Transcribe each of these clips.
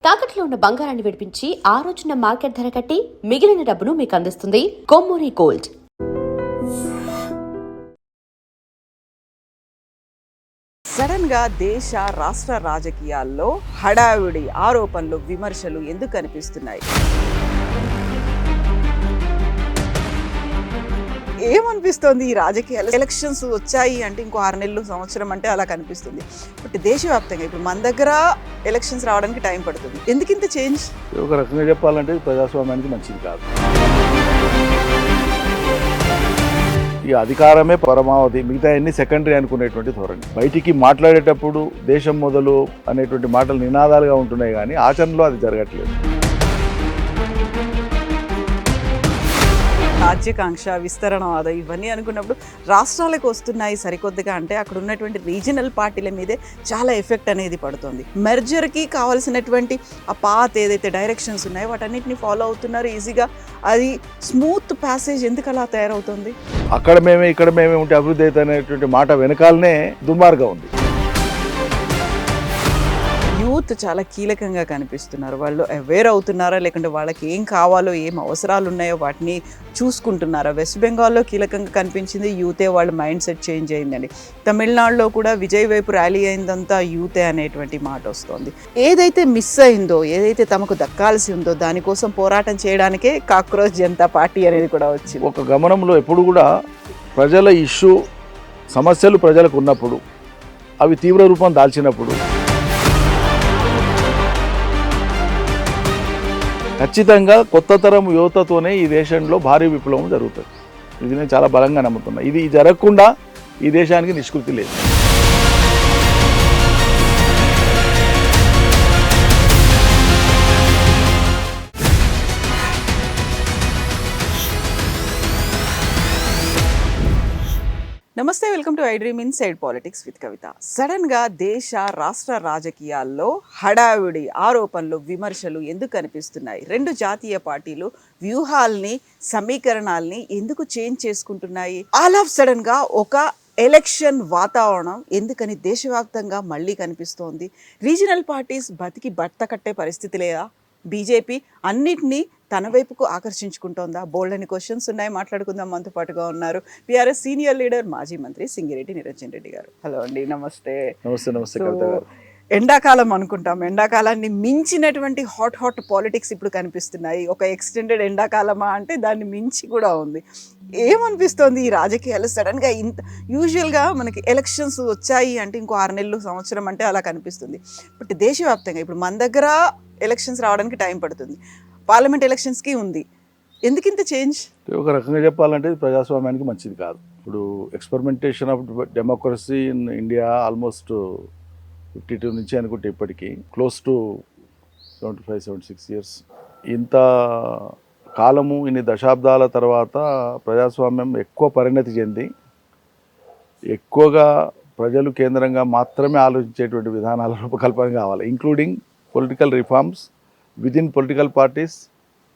తాకట్లో ఉన్న బంగారాన్ని విడిపించి ఆ రోజున మార్కెట్ ధర కట్టి మిగిలిన డబ్బును మీకు అందిస్తుంది కొమ్మూరి గోల్డ్. సడన్ గా దేశ రాష్ట్ర రాజకీయాల్లో హడావిడి ఆరోపణలు విమర్శలు ఎందుకు కనిపిస్తున్నాయి? ఏమనిపిస్తోంది ఈ రాజకీయాలు? ఎలక్షన్స్ వచ్చాయి అంటే ఇంకో 6 నెలలు సంవత్సరం అంటే అలా కనిపిస్తుంది. బట్ దేశవ్యాప్తంగా ఇప్పుడు మన దగ్గర ఎలక్షన్స్ రావడానికి టైం పడుతుంది. ఎందుకింత చేంజ్? ఒక రకంగా చెప్పాలంటే ప్రజాస్వామ్యానికి మంచిది కాదు. ఈ అధికారమే పరమావధి, మిగతా అన్ని సెకండరీ అనుకునేటువంటి ధోరణి. బయటికి మాట్లాడేటప్పుడు దేశం మొదలు అనేటువంటి మాటలు నినాదాలుగా ఉంటున్నాయి, కానీ ఆచరణలో అది జరగట్లేదు. రాజ్యకాంక్ష, విస్తరణవాదం ఇవన్నీ అనుకున్నప్పుడు రాష్ట్రాలకు వస్తున్నాయి సరికొద్దిగా అంటే అక్కడ ఉన్నటువంటి రీజనల్ పార్టీల మీదే చాలా ఎఫెక్ట్ అనేది పడుతుంది. మెర్జర్కి కావాల్సినటువంటి ఆ పాత్ ఏదైతే డైరెక్షన్స్ ఉన్నాయో వాటన్నిటిని ఫాలో అవుతున్నారు ఈజీగా. అది స్మూత్ ప్యాసేజ్ ఎందుకు అలా తయారవుతుంది? అక్కడ మేమే ఇక్కడ మేమే ఉంటే అభివృద్ధి అయితే అనేటువంటి మాట వెనకాలనే దుర్మార్గం ఉంది. యూత్ చాలా కీలకంగా కనిపిస్తున్నారు. వాళ్ళు అవేర్ అవుతున్నారా, లేకుంటే వాళ్ళకి ఏం కావాలో ఏం అవసరాలు ఉన్నాయో వాటిని చూసుకుంటున్నారా? వెస్ట్ బెంగాల్లో కీలకంగా కనిపించింది యూతే, వాళ్ళ మైండ్ సెట్ చేంజ్ అయిందని. తమిళనాడులో కూడా విజయ్ వైపు ర్యాలీ అయిందంతా యూతే అనేటువంటి మాట వస్తుంది. ఏదైతే మిస్ అయిందో, ఏదైతే తమకు దక్కాల్సి ఉందో దానికోసం పోరాటం చేయడానికే కాక్రోచ్ జనతా పార్టీ అనేది కూడా వచ్చింది. ఒక గమనంలో ఎప్పుడు కూడా ప్రజల ఇష్యూ సమస్యలు ప్రజలకు ఉన్నప్పుడు, అవి తీవ్ర రూపం దాల్చినప్పుడు ఖచ్చితంగా కొత్త తరం యువతతోనే ఈ దేశంలో భారీ విప్లవం జరుగుతుంది. ఇది నేను చాలా బలంగా నమ్ముతున్నా. ఇది జరగకుండా ఈ దేశానికి నిష్కృతి లేదు. నమస్తే, welcome to I dream inside politics with Kavitha. సడన్గా దేశ రాష్ట్ర రాజకీయాల్లో హడావిడి ఆరోపణలు విమర్శలు ఎందుకు కనిపిస్తున్నాయి? 2 జాతీయ పార్టీలు వ్యూహాల్ని, సమీకరణాల్ని ఎందుకు చేంజ్ చేసుకుంటున్నాయి? ఆల్ ఆఫ్ సడన్గా ఒక ఎలక్షన్ వాతావరణం ఎందుకని దేశవ్యాప్తంగా మళ్ళీ కనిపిస్తోంది? రీజనల్ పార్టీస్ బతికి బట్ట కట్టే పరిస్థితి లేదా? బీజేపీ అన్నిటినీ తన వైపుకు ఆకర్షించుకుంటోందా? బోల్డ్ అని క్వశ్చన్స్ ఉన్నాయి, మాట్లాడుకుందాం. మనతో పాటుగా ఉన్నారు టీఆర్ఎస్ సీనియర్ లీడర్, మాజీ మంత్రి సింగిరెడ్డి నిరంజన్ రెడ్డి గారు. హలో అండి, నమస్తే. నమస్తే కవిత గారు. ఎండాకాలం అనుకుంటాం, ఎండాకాలాన్ని మించినటువంటి హాట్ పాలిటిక్స్ ఇప్పుడు కనిపిస్తున్నాయి. ఒక ఎక్స్టెండెడ్ ఎండాకాలమా అంటే దాన్ని మించి కూడా ఉంది. ఏమనిపిస్తోంది ఈ రాజకీయాలు సడన్గా ఇంత? యూజువల్గా మనకి ఎలక్షన్స్ వచ్చాయి అంటే ఇంకో 6 నెలలు సంవత్సరం అంటే అలా కనిపిస్తుంది. బట్ దేశవ్యాప్తంగా ఇప్పుడు మన దగ్గర ఎలక్షన్స్ రావడానికి టైం పడుతుంది. పార్లమెంట్ ఎలక్షన్స్కి ఉంది. ఎందుకింత చేంజ్? ఒక రకంగా చెప్పాలంటే ప్రజాస్వామ్యానికి మంచిది కాదు. ఇప్పుడు experimentation of democracy in India almost 52 నుంచి అనుకుంటే ఇప్పటికీ క్లోజ్ టు 75-76 ఇయర్స్. ఇంత కాలము, ఇన్ని దశాబ్దాల తర్వాత ప్రజాస్వామ్యం ఎక్కువ పరిణతి చెంది ఎక్కువగా ప్రజలు కేంద్రంగా మాత్రమే ఆలోచించేటువంటి విధానాల రూపకల్పన కావాలి, including political reforms within political parties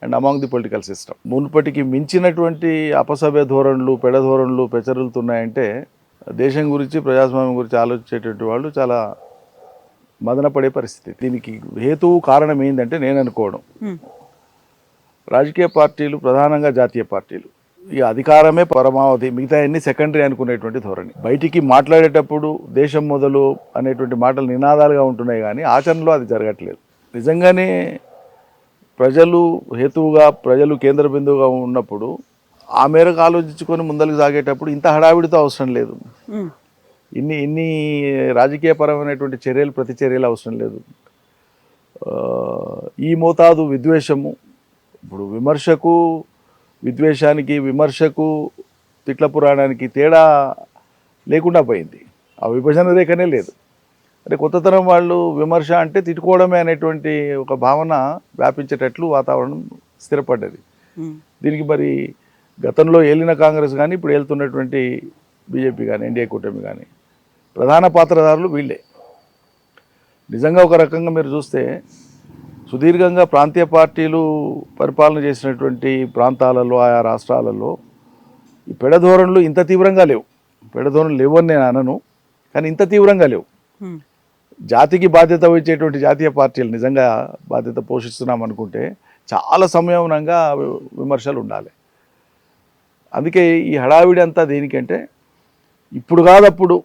and among the political system. మునుపటికి మించినటువంటి అపసవ్య ధోరణులు, పెడధోరణులు ప్రచరులుతున్నాయంటే దేశం గురించి, ప్రజాస్వామ్యం గురించి ఆలోచించేటువంటి వాళ్ళు చాలా మదనపడే పరిస్థితి. దీనికి హేతువు కారణం ఏంటంటే నేను అనుకోవడం, రాజకీయ పార్టీలు, ప్రధానంగా జాతీయ పార్టీలు, ఈ అధికారమే పరమావధి, మిగతా అన్ని సెకండరీ అనుకునేటువంటి ధోరణి. బయటికి మాట్లాడేటప్పుడు దేశం మొదలు అనేటువంటి మాటలు నినాదాలుగా ఉంటున్నాయి, కానీ ఆచరణలో అది జరగట్లేదు. నిజంగానే ప్రజలు హేతువుగా, ప్రజలు కేంద్ర బిందువుగా ఉన్నప్పుడు ఆ మేరకు ఆలోచించుకొని ముందరికి సాగేటప్పుడు ఇంత హడావిడితో అవసరం లేదు. ఇన్ని రాజకీయపరమైనటువంటి చర్యలు, ప్రతి చర్యలు అవసరం లేదు. ఈ మోతాదు విద్వేషము, ఇప్పుడు విమర్శకు విద్వేషానికి, విమర్శకు తిట్ల పురాణానికి తేడా లేకుండా పోయింది. ఆ విభజన రేఖనే లేదు. అంటే కొత్త తరం వాళ్ళు విమర్శ అంటే తిట్టుకోవడమే అనేటువంటి ఒక భావన వ్యాపించేటట్లు వాతావరణం స్థిరపడ్డది. దీనికి మరి గతంలో ఏలిన కాంగ్రెస్ కానీ, ఇప్పుడు ఏలుతున్నటువంటి బీజేపీ కానీ, ఎన్డీఏ కూటమి కానీ ప్రధాన పాత్రధారులు వీళ్ళే. నిజంగా ఒక రకంగా మీరు చూస్తే సుదీర్ఘంగా ప్రాంతీయ పార్టీలు పరిపాలన చేసినటువంటి ప్రాంతాలలో, ఆయా రాష్ట్రాలలో ఈ పెడధోరణులు ఇంత తీవ్రంగా లేవు. పెడధోరణులు లేవని నేను అనను, కానీ ఇంత తీవ్రంగా లేవు. జాతికి బాధ్యత వహించేటువంటి జాతీయ పార్టీలు నిజంగా బాధ్యత పోషిస్తున్నాం అనుకుంటే చాలా సంయమనంగా విమర్శలు ఉండాలి. అందుకే ఈ హడావిడి అంతా దేనికంటే ఇప్పుడు కాదప్పుడు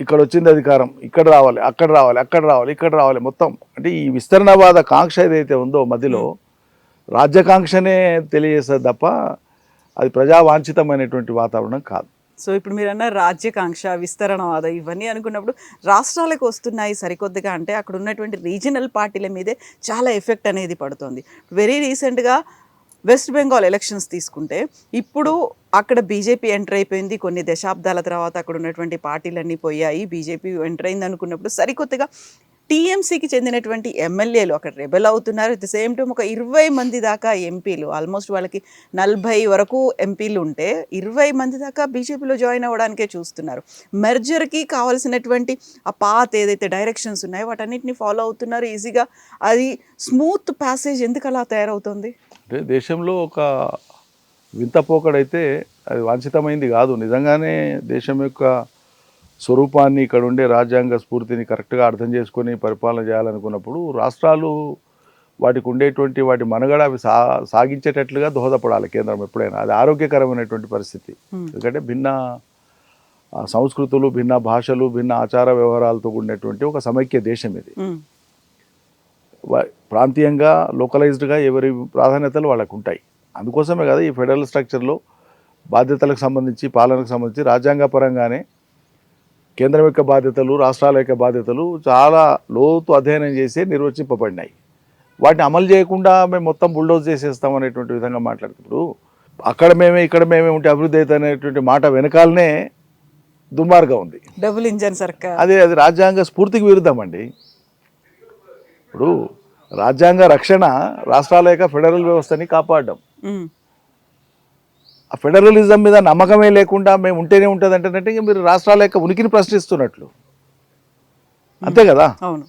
ఇక్కడ వచ్చింది అధికారం, ఇక్కడ రావాలి, అక్కడ రావాలి, అక్కడ రావాలి, ఇక్కడ రావాలి, మొత్తం అంటే ఈ విస్తరణవాద కాంక్ష ఏదైతే ఉందో మధ్యలో రాజ్యాకాంక్షనే తెలియజేస్తుంది తప్ప అది ప్రజావాంఛితమైనటువంటి వాతావరణం కాదు. సో ఇప్పుడు మీరు అన్న రాజ్యాకాంక్ష, విస్తరణవాదం ఇవన్నీ అనుకున్నప్పుడు రాష్ట్రాలకు వస్తున్నాయి సరికొద్దిగా అంటే అక్కడ ఉన్నటువంటి రీజనల్ పార్టీల మీదే చాలా ఎఫెక్ట్ అనేది పడుతుంది. వెరీ రీసెంట్గా వెస్ట్ బెంగాల్ ఎలక్షన్స్ తీసుకుంటే ఇప్పుడు అక్కడ బీజేపీ ఎంటర్ అయిపోయింది. కొన్ని దశాబ్దాల తర్వాత అక్కడ ఉన్నటువంటి పార్టీలన్నీ పోయాయి, బీజేపీ ఎంటర్ అయింది అనుకున్నప్పుడు సరికొత్తగా టీఎంసీకి చెందినటువంటి ఎమ్మెల్యేలు అక్కడ రెబెల్ అవుతున్నారు. అట్ ద సేమ్ టైం ఒక 20 మంది దాకా ఎంపీలు, ఆల్మోస్ట్ వాళ్ళకి 40 వరకు ఎంపీలు ఉంటే 20 మంది దాకా బీజేపీలో జాయిన్ అవ్వడానికే చూస్తున్నారు. మెర్జర్కి కావాల్సినటువంటి ఆ పాత్ ఏదైతే డైరెక్షన్స్ ఉన్నాయో వాటన్నిటిని ఫాలో అవుతున్నారు ఈజీగా. అది స్మూత్ ప్యాసేజ్ ఎందుకు అలా తయారవుతుంది? అంటే దేశంలో ఒక వింత పోకడైతే అది వాంఛితమైంది కాదు. నిజంగానే దేశం యొక్క స్వరూపాన్ని, ఇక్కడ ఉండే రాజ్యాంగ స్ఫూర్తిని కరెక్ట్గా అర్థం చేసుకొని పరిపాలన చేయాలనుకున్నప్పుడు రాష్ట్రాలు వాటికి ఉండేటువంటి వాటి మనుగడ అవి సాగించేటట్లుగా దోహదపడాలి కేంద్రం ఎప్పుడైనా. అది ఆరోగ్యకరమైనటువంటి పరిస్థితి. ఎందుకంటే భిన్న సంస్కృతులు, భిన్న భాషలు, భిన్న ఆచార వ్యవహారాలతో కూడినటువంటి ఒక సమైక్య దేశం ఇది. ప్రాంతీయంగా లోకలైజ్డ్గా ఎవరి ప్రాధాన్యతలు వాళ్ళకు ఉంటాయి. అందుకోసమే కదా ఈ ఫెడరల్ స్ట్రక్చర్లో బాధ్యతలకు సంబంధించి, పాలనకు సంబంధించి రాజ్యాంగపరంగానే కేంద్రం యొక్క బాధ్యతలు, రాష్ట్రాల యొక్క బాధ్యతలు చాలా లోతు అధ్యయనం చేసి నిర్వచింపబడినాయి. వాటిని అమలు చేయకుండా మేము మొత్తం బుల్డోజ్ చేసేస్తాం అనేటువంటి విధంగా మాట్లాడుతున్నారు. అక్కడ మేమే ఇక్కడ మేమే ఉంటే అభివృద్ధి అవుతుంది అనేటువంటి మాట వెనకాలనే దుర్మార్గం ఉంది. డబుల్ ఇంజన్ సర్కార్. అది రాజ్యాంగ స్ఫూర్తికి విరుద్ధం అండి. ఇప్పుడు రాజ్యాంగ రక్షణ రాష్ట్రాల యొక్క ఫెడరల్ వ్యవస్థని కాపాడడం. ఆ ఫెడరలిజం మీద నమ్మకమే లేకుండా మేము ఉంటేనే ఉంటుంది అంటే మీరు రాష్ట్రాల యొక్క ఉనికిని ప్రశ్నిస్తున్నట్లు, అంతే కదా. అవును,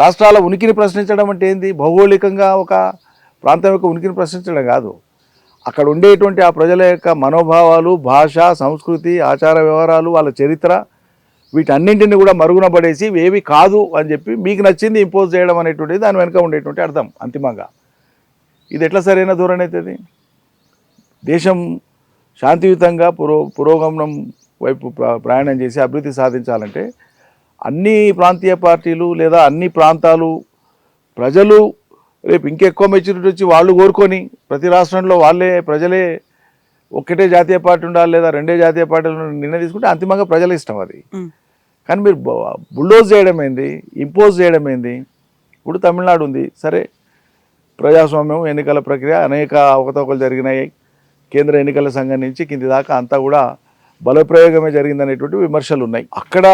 రాష్ట్రాల ఉనికిని ప్రశ్నించడం అంటే ఏంది? భౌగోళికంగా ఒక ప్రాంతం యొక్క ఉనికిని ప్రశ్నించడం కాదు. అక్కడ ఉండేటువంటి ఆ ప్రజల యొక్క మనోభావాలు, భాష, సంస్కృతి, ఆచార వ్యవహారాలు, వాళ్ళ చరిత్ర, వీటన్నింటిని కూడా మరుగున పడేసి ఏవి కాదు అని చెప్పి మీకు నచ్చింది ఇంపోజ్ చేయడం అనేటువంటిది దాని వెనుక ఉండేటువంటి అర్థం అంతిమంగా. ఇది ఎట్లా సరైన ధోరణి అవుతుంది? దేశం శాంతియుతంగా పురోగమనం వైపు ప్రయాణం చేసి అభివృద్ధి సాధించాలంటే అన్ని ప్రాంతీయ పార్టీలు లేదా అన్ని ప్రాంతాలు ప్రజలు రేపు ఇంకెక్కువ మెచ్యూరిటీ వచ్చి వాళ్ళు కోరుకొని ప్రతి రాష్ట్రంలో ప్రజలే ఒక్కటే జాతీయ పార్టీ ఉండాలి లేదా రెండే జాతీయ పార్టీలు నిర్ణయం తీసుకుంటే అంతిమంగా ప్రజల ఇష్టం అది. కానీ మీరు బుల్డోజ్ చేయడం ఏంది, ఇంపోజ్ చేయడం ఏంది? ఇప్పుడు తమిళనాడు ఉంది, సరే ప్రజాస్వామ్యం, ఎన్నికల ప్రక్రియ, అనేక అవకతవకలు జరిగినాయి. కేంద్ర ఎన్నికల సంఘం నుంచి కింది దాకా అంతా కూడా బలప్రయోగమే జరిగిందనేటువంటి విమర్శలు ఉన్నాయి. అక్కడ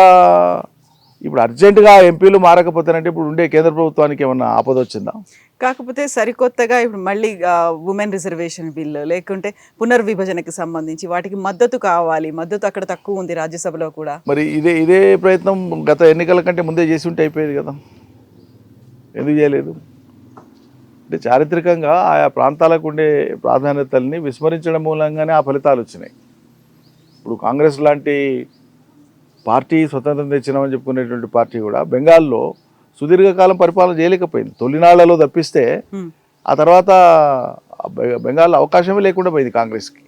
ఇప్పుడు అర్జెంటుగా ఎంపీలు మారకపోతేనంటే ఇప్పుడు ఉండే కేంద్ర ప్రభుత్వానికి ఏమన్నా ఆపద వచ్చిందా? కాకపోతే సరికొత్తగా ఇప్పుడు మళ్ళీ ఉమెన్ రిజర్వేషన్ బిల్లు, లేకుంటే పునర్విభజనకి సంబంధించి వాటికి మద్దతు కావాలి. మద్దతు అక్కడ తక్కువ ఉంది రాజ్యసభలో కూడా. మరి ఇదే ప్రయత్నం గత ఎన్నికల కంటే ముందే చేసి ఉంటే అయిపోయేది కదా, ఎందుకు చేయలేదు? అంటే చారిత్రకంగా ఆయా ప్రాంతాలకు ఉండే ప్రాధాన్యతల్ని విస్మరించడం మూలంగానే ఆ ఫలితాలు వచ్చినాయి. ఇప్పుడు కాంగ్రెస్ లాంటి పార్టీ స్వతంత్రం తెచ్చినామని చెప్పుకునేటువంటి పార్టీ కూడా బెంగాల్లో సుదీర్ఘకాలం పరిపాలన చేయలేకపోయింది. తొలినాళ్లలో తప్పిస్తే ఆ తర్వాత బెంగాల్లో అవకాశమే లేకుండా పోయింది కాంగ్రెస్కి.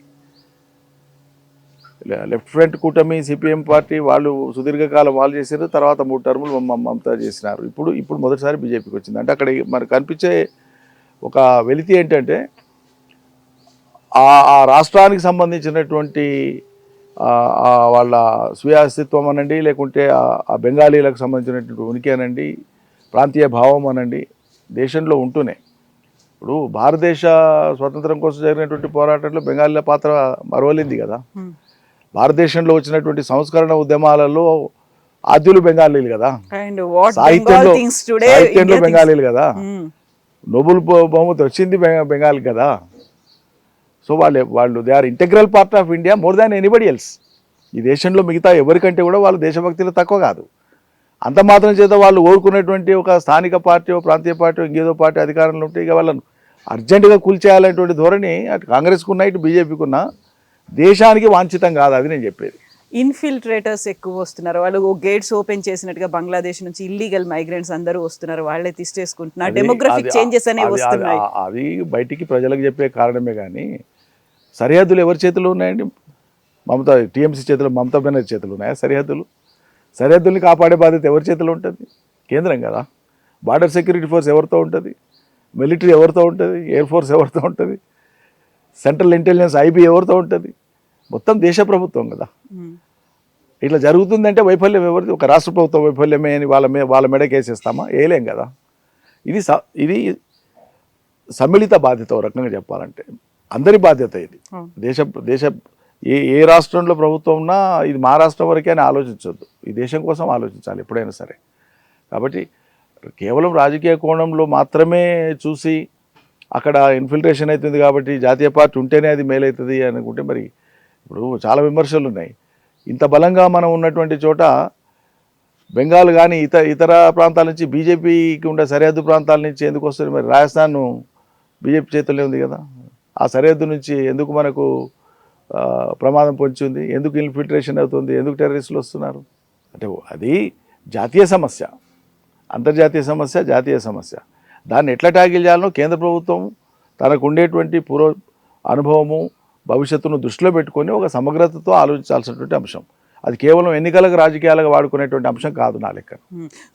లెఫ్ట్ ఫ్రంట్ కూటమి, సిపిఎం పార్టీ వాళ్ళు సుదీర్ఘకాలం వాళ్ళు చేశారు. తర్వాత 3 టర్ములు మమతా చేసినారు. ఇప్పుడు మొదటిసారి బీజేపీకి వచ్చింది. అంటే అక్కడ మనకు కనిపించే ఒక వెలితి ఏంటంటే ఆ రాష్ట్రానికి సంబంధించినటువంటి వాళ్ళ స్వీయ అస్తిత్వం అనండి, లేకుంటే ఆ బెంగాలీలకు సంబంధించినటువంటి ఉనికి అనండి, ప్రాంతీయ భావం అనండి దేశంలో ఉంటూనే. ఇప్పుడు భారతదేశ స్వతంత్రం కోసం జరిగినటువంటి పోరాటంలో బెంగాలీల పాత్ర మరవలింది కదా. భారతదేశంలో వచ్చినటువంటి సంస్కరణ ఉద్యమాలలో ఆద్యులు బెంగాలీలు కదా, సాహిత్యంలో బెంగాలీలు కదా, నోబెల్ బహుమతి వచ్చింది బెంగాల్ కదా. సో వాళ్ళు they are integral part of India more than anybody else. ఈ దేశంలో మిగతా ఎవరికంటే కూడా వాళ్ళు దేశభక్తిలో తక్కువ కాదు. అంత మాత్రం చేత వాళ్ళు ఓడుకున్నటువంటి ఒక స్థానిక పార్టీ, ప్రాంతీయ పార్టీ, ఇంకేదో పార్టీ అధికారంలో ఉంటే ఇక వాళ్ళను అర్జెంటుగా కూల్చేయాలనేటువంటి ధోరణి అటు కాంగ్రెస్కు ఉన్న, ఇటు బీజేపీకి ఉన్న దేశానికి వాంఛితం కాదు. అది నేను చెప్పేది. ఇన్ఫిల్ట్రేటర్స్ ఎక్కువ వస్తున్నారు. వాళ్ళు గేట్స్ ఓపెన్ చేసినట్టుగా బంగ్లాదేశ్ నుంచి ఇల్లీగల్ మైగ్రెంట్స్ అందరూ వస్తున్నారు, వాళ్ళే తీసేసుకుంటున్నారు, డెమోగ్రఫిక్ చేంజెస్ అనేవి వస్తున్నాయి. అది బయటికి ప్రజలకు చెప్పే కారణమే కానీ సరిహద్దులు ఎవరి చేతిలో ఉన్నాయండి? టీఎంసీ చేతిలో, మమతా బెనర్జీ చేతిలో ఉన్నాయా సరిహద్దుల్ని కాపాడే బాధ్యత ఎవరి చేతిలో ఉంటుంది? కేంద్రం కదా. బార్డర్ సెక్యూరిటీ ఫోర్స్ ఎవరితో ఉంటుంది? మిలిటరీ ఎవరితో ఉంటుంది? ఎయిర్ ఫోర్స్ ఎవరితో ఉంటుంది? సెంట్రల్ ఇంటెలిజెన్స్ ఐబీ ఎవరితో ఉంటుంది? మొత్తం దేశ ప్రభుత్వం కదా. ఇట్లా జరుగుతుందంటే వైఫల్యం ఎవరిది? ఒక రాష్ట్ర ప్రభుత్వం వైఫల్యమే అని వాళ్ళ మెడకి వేసేస్తామా? వేయలేం కదా. ఇది సమ్మిళిత బాధ్యత, ఒక రకంగా చెప్పాలంటే అందరి బాధ్యత ఇది. దేశ ఏ రాష్ట్రంలో ప్రభుత్వం ఉన్నా ఇది మా రాష్ట్రం వరకే అని ఆలోచించవద్దు, ఈ దేశం కోసం ఆలోచించాలి ఎప్పుడైనా సరే. కాబట్టి కేవలం రాజకీయ కోణంలో మాత్రమే చూసి అక్కడ ఇన్ఫిల్ట్రేషన్ అవుతుంది కాబట్టి జాతీయ పార్టీ ఉంటేనే అది మేలవుతుంది అనుకుంటే మరి ఇప్పుడు చాలా విమర్శలు ఉన్నాయి. ఇంత బలంగా మనం ఉన్నటువంటి చోట బెంగాల్ కానీ ఇతర ప్రాంతాల నుంచి బీజేపీకి ఉండే సరిహద్దు ప్రాంతాల నుంచి ఎందుకు వస్తుంది? మరి రాజస్థాన్ బీజేపీ చేతుల్లో ఉంది కదా. ఆ సరిహద్దు నుంచి ఎందుకు మనకు ప్రమాదం పొంచి ఉంది? ఎందుకు ఇన్ఫిల్ట్రేషన్ అవుతుంది? ఎందుకు టెర్రరిస్టులు వస్తున్నారు? అంటే అది జాతీయ సమస్య, అంతర్జాతీయ సమస్య, జాతీయ సమస్య. దాన్ని ఎట్లా ట్యాకిల్ చేయాలనో కేంద్ర ప్రభుత్వం తనకు ఉండేటువంటి అనుభవము, భవిష్యత్తును దృష్టిలో పెట్టుకొని ఒక సమగ్రతతో ఆలోచించాల్సినటువంటి అంశం. అది కేవలం ఎన్నికలకు రాజకీయాలకు వాడుకునేటువంటి అంశం కాదు నా లెక్క.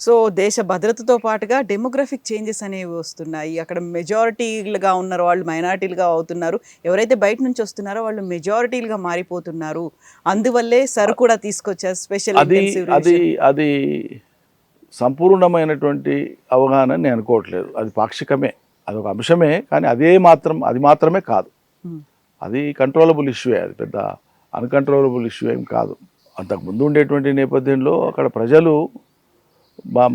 సో దేశ భద్రతతో పాటుగా డెమోగ్రఫిక్ చేంజెస్ అనేవి వస్తున్నాయి. అక్కడ మెజారిటీలుగా ఉన్న వాళ్ళు మైనారిటీలుగా అవుతున్నారు, ఎవరైతే బయట నుంచి వస్తున్నారో వాళ్ళు మెజారిటీలుగా మారిపోతున్నారు. అందువల్లే సరు కూడా తీసుకొచ్చారు స్పెషల్. అది సంపూర్ణమైనటువంటి అవగాహన నేను అనుకోవట్లేదు. అది పాక్షికమే, అదొక అంశమే. కానీ అది మాత్రమే కాదు. అది కంట్రోలబుల్ ఇష్యూ, అది పెద్ద అన్కంట్రోలబుల్ ఇష్యూ ఏం కాదు. అంతకుముందు ఉండేటువంటి నేపథ్యంలో అక్కడ ప్రజలు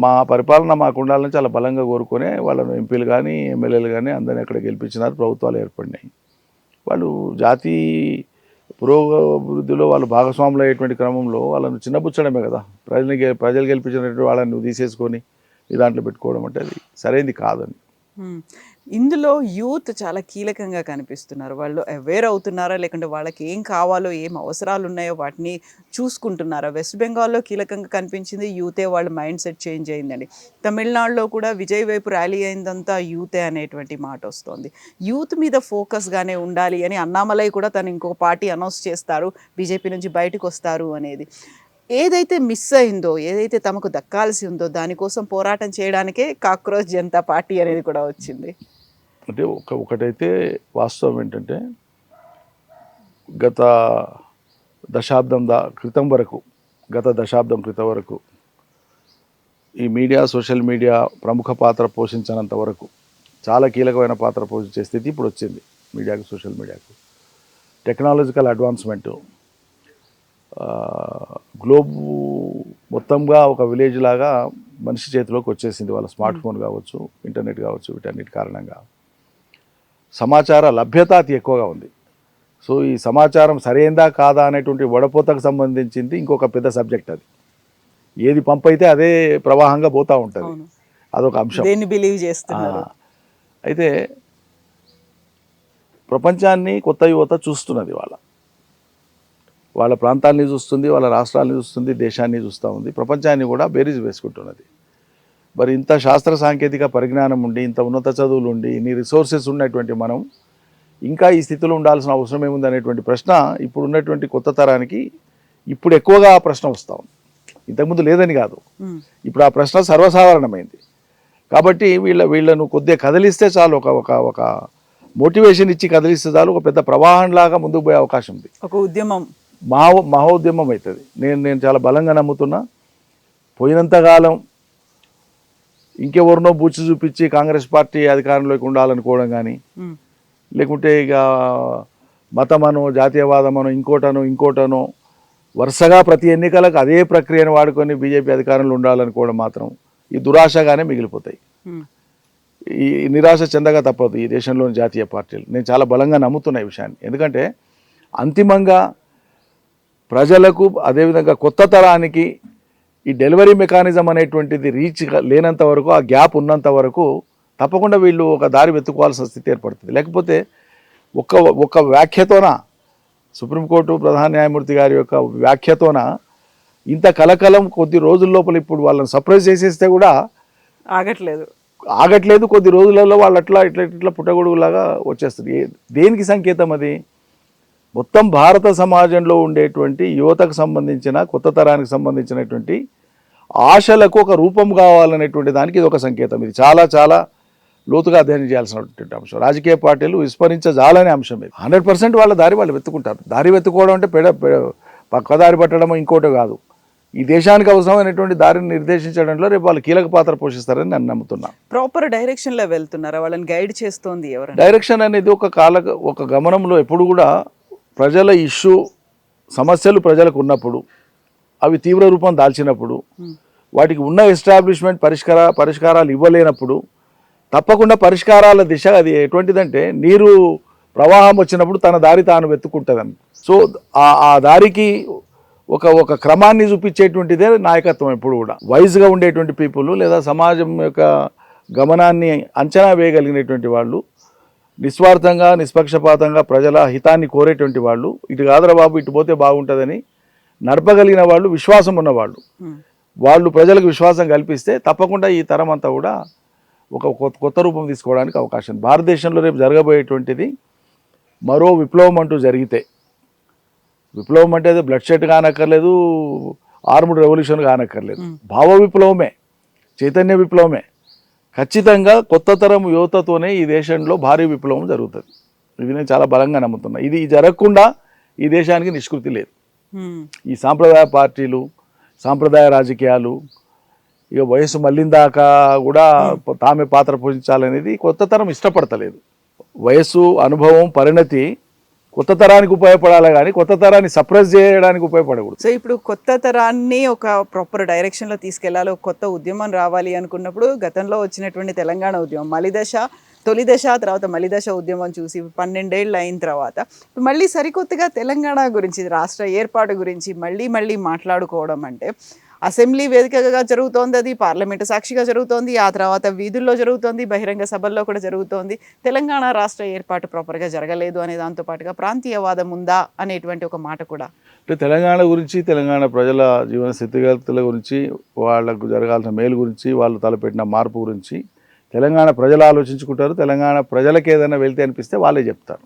మా పరిపాలన మాకు ఉండాలని చాలా బలంగా కోరుకునే వాళ్ళను ఎంపీలు కానీ ఎమ్మెల్యేలు కానీ అందరినీ అక్కడ గెలిపించినారు, ప్రభుత్వాలు ఏర్పడినాయి. వాళ్ళు జాతీయ పురోభివృద్ధిలో వాళ్ళు భాగస్వాములు అయ్యేటువంటి క్రమంలో వాళ్ళను చిన్నపుచ్చడమే కదా. ప్రజలు గెలిపించినటువంటి వాళ్ళని నువ్వు తీసేసుకొని ఈ దాంట్లో పెట్టుకోవడం అంటే అది సరైనది కాదని. ఇందులో యూత్ చాలా కీలకంగా కనిపిస్తున్నారు. వాళ్ళు అవేర్ అవుతున్నారా, లేకుంటే వాళ్ళకి ఏం కావాలో, ఏం అవసరాలు ఉన్నాయో వాటిని చూసుకుంటున్నారా? వెస్ట్ బెంగాల్లో కీలకంగా కనిపించింది యూతే, వాళ్ళ మైండ్ సెట్ చేంజ్ అయిందండి. తమిళనాడులో కూడా విజయ్ వైపు ర్యాలీ అయిందంతా యూతే అనేటువంటి మాట వస్తుంది. యూత్ మీద ఫోకస్గానే ఉండాలి అని అన్నామలై కూడా తను ఇంకొక పార్టీ అనౌన్స్ చేస్తారు, బీజేపీ నుంచి బయటకు వస్తారు అనేది. ఏదైతే మిస్ అయిందో, ఏదైతే తమకు దక్కాల్సి ఉందో దానికోసం పోరాటం చేయడానికే కాక్రోచ్ జనతా పార్టీ అనేది కూడా వచ్చింది. అంటే ఒకటైతే వాస్తవం ఏంటంటే గత దశాబ్దం క్రితం వరకు ఈ మీడియా, సోషల్ మీడియా ప్రముఖ పాత్ర పోషించినంత వరకు, చాలా కీలకమైన పాత్ర పోషించే స్థితి ఇప్పుడు వచ్చింది మీడియాకు, సోషల్ మీడియాకు. టెక్నాలజికల్ అడ్వాన్స్మెంటు గ్లోబ్ మొత్తంగా ఒక విలేజ్ లాగా మనిషి చేతిలోకి వచ్చేసింది. వాళ్ళ స్మార్ట్ ఫోన్ కావచ్చు, ఇంటర్నెట్ కావచ్చు, వీటన్నిటి కారణంగా సమాచార లభ్యత అతి ఎక్కువగా ఉంది. సో ఈ సమాచారం సరైందా కాదా అనేటువంటి వడపోతకు సంబంధించింది ఇంకొక పెద్ద సబ్జెక్ట్. అది ఏది పంపైతే అదే ప్రవాహంగా పోతూ ఉంటుంది, అదొక అంశం. బిలీవ్ చేస్తున్నారు. అయితే ప్రపంచాన్ని కొత్త యువత చూస్తున్నది, వాళ్ళ ప్రాంతాలని చూస్తుంది, వాళ్ళ రాష్ట్రాలని చూస్తుంది, దేశాన్ని చూస్తూ ఉంది, ప్రపంచాన్ని కూడా బేరీజ్ వేసుకుంటున్నది. మరి ఇంత శాస్త్ర సాంకేతిక పరిజ్ఞానం ఉండి, ఇంత ఉన్నత చదువులు ఉండి, ఇన్ని రిసోర్సెస్ ఉన్నటువంటి మనం ఇంకా ఈ స్థితిలో ఉండాల్సిన అవసరం ఏముంది అనేటువంటి ప్రశ్న ఇప్పుడు ఉన్నటువంటి కొత్త తరానికి ఇప్పుడు ఎక్కువగా ఆ ప్రశ్న వస్తూ ఉంది. ఇంతకుముందు లేదని కాదు, ఇప్పుడు ఆ ప్రశ్న సర్వసాధారణమైంది. కాబట్టి వీళ్ళను కొద్దిగా కదిలిస్తే చాలు, ఒక మోటివేషన్ ఇచ్చి కదిలిస్తే చాలు, ఒక పెద్ద ప్రవాహంలాగా ముందుకు పోయే అవకాశం ఉంది. ఒక ఉద్యమం, మహోద్యమం అవుతుంది. నేను చాలా బలంగా నమ్ముతున్నా. పోయినంతకాలం ఇంకెవరినో బూచి చూపించి కాంగ్రెస్ పార్టీ అధికారంలోకి ఉండాలనుకోవడం కానీ, లేకుంటే ఇక మతమనో, జాతీయవాదమనో, ఇంకోటనో వరుసగా ప్రతి ఎన్నికలకు అదే ప్రక్రియను వాడుకొని బీజేపీ అధికారంలో ఉండాలనుకోవడం మాత్రం ఈ దురాశగానే మిగిలిపోతాయి. ఈ నిరాశ చెందగా తప్పదు ఈ దేశంలోని జాతీయ పార్టీలు. నేను చాలా బలంగా నమ్ముతున్నా ఈ విషయాన్ని. ఎందుకంటే అంతిమంగా ప్రజలకు, అదేవిధంగా కొత్త తరానికి ఈ డెలివరీ మెకానిజం అనేటువంటిది రీచ్ లేనంత వరకు, ఆ గ్యాప్ ఉన్నంత వరకు తప్పకుండా వీళ్ళు ఒక దారి వెతుక్కోవాల్సిన స్థితి ఏర్పడుతుంది. లేకపోతే ఒక్క వ్యాఖ్యతోన సుప్రీంకోర్టు ప్రధాన న్యాయమూర్తి గారి యొక్క వ్యాఖ్యతోన ఇంత కలకలం కొద్ది రోజుల లోపల ఇప్పుడు వాళ్ళని సర్ప్రైజ్ చేసేస్తే కూడా ఆగట్లేదు. కొద్ది రోజులలో వాళ్ళు ఇట్లా పుట్టగొడుగులాగా వచ్చేస్తుంది. దేనికి సంకేతం అది? మొత్తం భారత సమాజంలో ఉండేటువంటి యువతకు సంబంధించిన కొత్త తరానికి సంబంధించినటువంటి ఆశలకు ఒక రూపం కావాలనేటువంటి దానికి ఇది ఒక సంకేతం. ఇది చాలా చాలా లోతుగా అధ్యయనం చేయాల్సినటువంటి అంశం. రాజకీయ పార్టీలు విస్మరించజాలనే అంశం ఇది. 100% వాళ్ళ దారి వాళ్ళు వెతుకుంటారు. దారి వెతుకోవడం అంటే పక్క దారి పట్టడం ఇంకోటి కాదు. ఈ దేశానికి అవసరమైనటువంటి దారిని నిర్దేశించడంలో రేపు వాళ్ళు కీలక పాత్ర పోషిస్తారని నేను నమ్ముతున్నా. ప్రాపర్ డైరెక్షన్లో వెళ్తున్నారా? వాళ్ళని గైడ్ చేస్తోంది ఎవరు? డైరెక్షన్ అనేది ఒక గమనంలో ఎప్పుడు కూడా ప్రజల సమస్యలు ప్రజలకు ఉన్నప్పుడు, అవి తీవ్ర రూపం దాల్చినప్పుడు, వాటికి ఉన్న ఎస్టాబ్లిష్మెంట్ పరిష్కారాలు ఇవ్వలేనప్పుడు తప్పకుండా పరిష్కారాల దిశ అది ఎటువంటిదంటే నీరు ప్రవాహం వచ్చినప్పుడు తన దారి తాను వెతుక్కుంటుందని. సో ఆ దారికి ఒక క్రమాన్ని చూపించేటువంటిదే నాయకత్వం. ఎప్పుడు కూడా వైజ్గా ఉండేటువంటి పీపుల్ లేదా సమాజం యొక్క గమనాన్ని అంచనా వేయగలిగినటువంటి వాళ్ళు, నిస్వార్థంగా నిష్పక్షపాతంగా ప్రజల హితాన్ని కోరేటువంటి వాళ్ళు, ఇటు కాదురా బాబు ఇటు పోతే బాగుంటుందని నడపగలిగిన వాళ్ళు, విశ్వాసం ఉన్నవాళ్ళు, వాళ్ళు ప్రజలకు విశ్వాసం కల్పిస్తే తప్పకుండా ఈ తరం అంతా కూడా ఒక కొత్త రూపం తీసుకోవడానికి అవకాశం. భారతదేశంలో రేపు జరగబోయేటువంటిది మరో విప్లవం అంటూ జరిగితే, విప్లవం అంటే అది బ్లడ్ షెడ్ కానక్కర్లేదు, ఆర్మ్డ్ రెవల్యూషన్ కానక్కర్లేదు, భావ విప్లవమే, చైతన్య విప్లవమే. ఖచ్చితంగా కొత్త తరం యువతతోనే ఈ దేశంలో భారీ విప్లవం జరుగుతుంది. ఇది నేను చాలా బలంగా నమ్ముతున్నా. ఇది జరగకుండా ఈ దేశానికి నిష్కృతి లేదు. ఈ సాంప్రదాయ పార్టీలు, సాంప్రదాయ రాజకీయాలు ఇక వయసు మళ్ళిందాకా కూడా తామే పాత్ర పోషించాలనేది కొత్త తరం ఇష్టపడతలేదు. వయసు, అనుభవం, పరిణతి కొత్త తరానికి ఉపయోగపడాలి కానీ కొత్త తరాన్ని సప్రెస్ చేయడానికి ఉపయోగపడకూడదు. సో ఇప్పుడు కొత్త తరాన్ని ఒక ప్రాపర్ డైరెక్షన్లో తీసుకెళ్లాలి, ఒక కొత్త ఉద్యమం రావాలి అనుకున్నప్పుడు గతంలో వచ్చినటువంటి తెలంగాణ ఉద్యమం తొలి దశ తర్వాత మలిదశ ఉద్యమం చూసి 12 ఏళ్ళు అయిన తర్వాత మళ్ళీ సరికొత్తగా తెలంగాణ గురించి, రాష్ట్ర ఏర్పాటు గురించి మళ్ళీ మాట్లాడుకోవడం అంటే అసెంబ్లీ వేదికగా జరుగుతోంది, అది పార్లమెంటు సాక్షిగా జరుగుతోంది, ఆ తర్వాత వీధుల్లో జరుగుతోంది, బహిరంగ సభల్లో కూడా జరుగుతోంది. తెలంగాణ రాష్ట్ర ఏర్పాటు ప్రాపర్గా జరగలేదు అనే దాంతో పాటుగా ప్రాంతీయవాదం ఉందా అనేటువంటి ఒక మాట కూడా. అంటే తెలంగాణ గురించి, తెలంగాణ ప్రజల జీవన స్థితిగతుల గురించి, వాళ్లకు జరగాల్సిన మేలు గురించి, వాళ్ళు తలపెట్టిన మార్పు గురించి తెలంగాణ ప్రజలు ఆలోచించుకుంటారు. తెలంగాణ ప్రజలకు ఏదైనా వెళ్తే అనిపిస్తే వాళ్ళే చెప్తారు.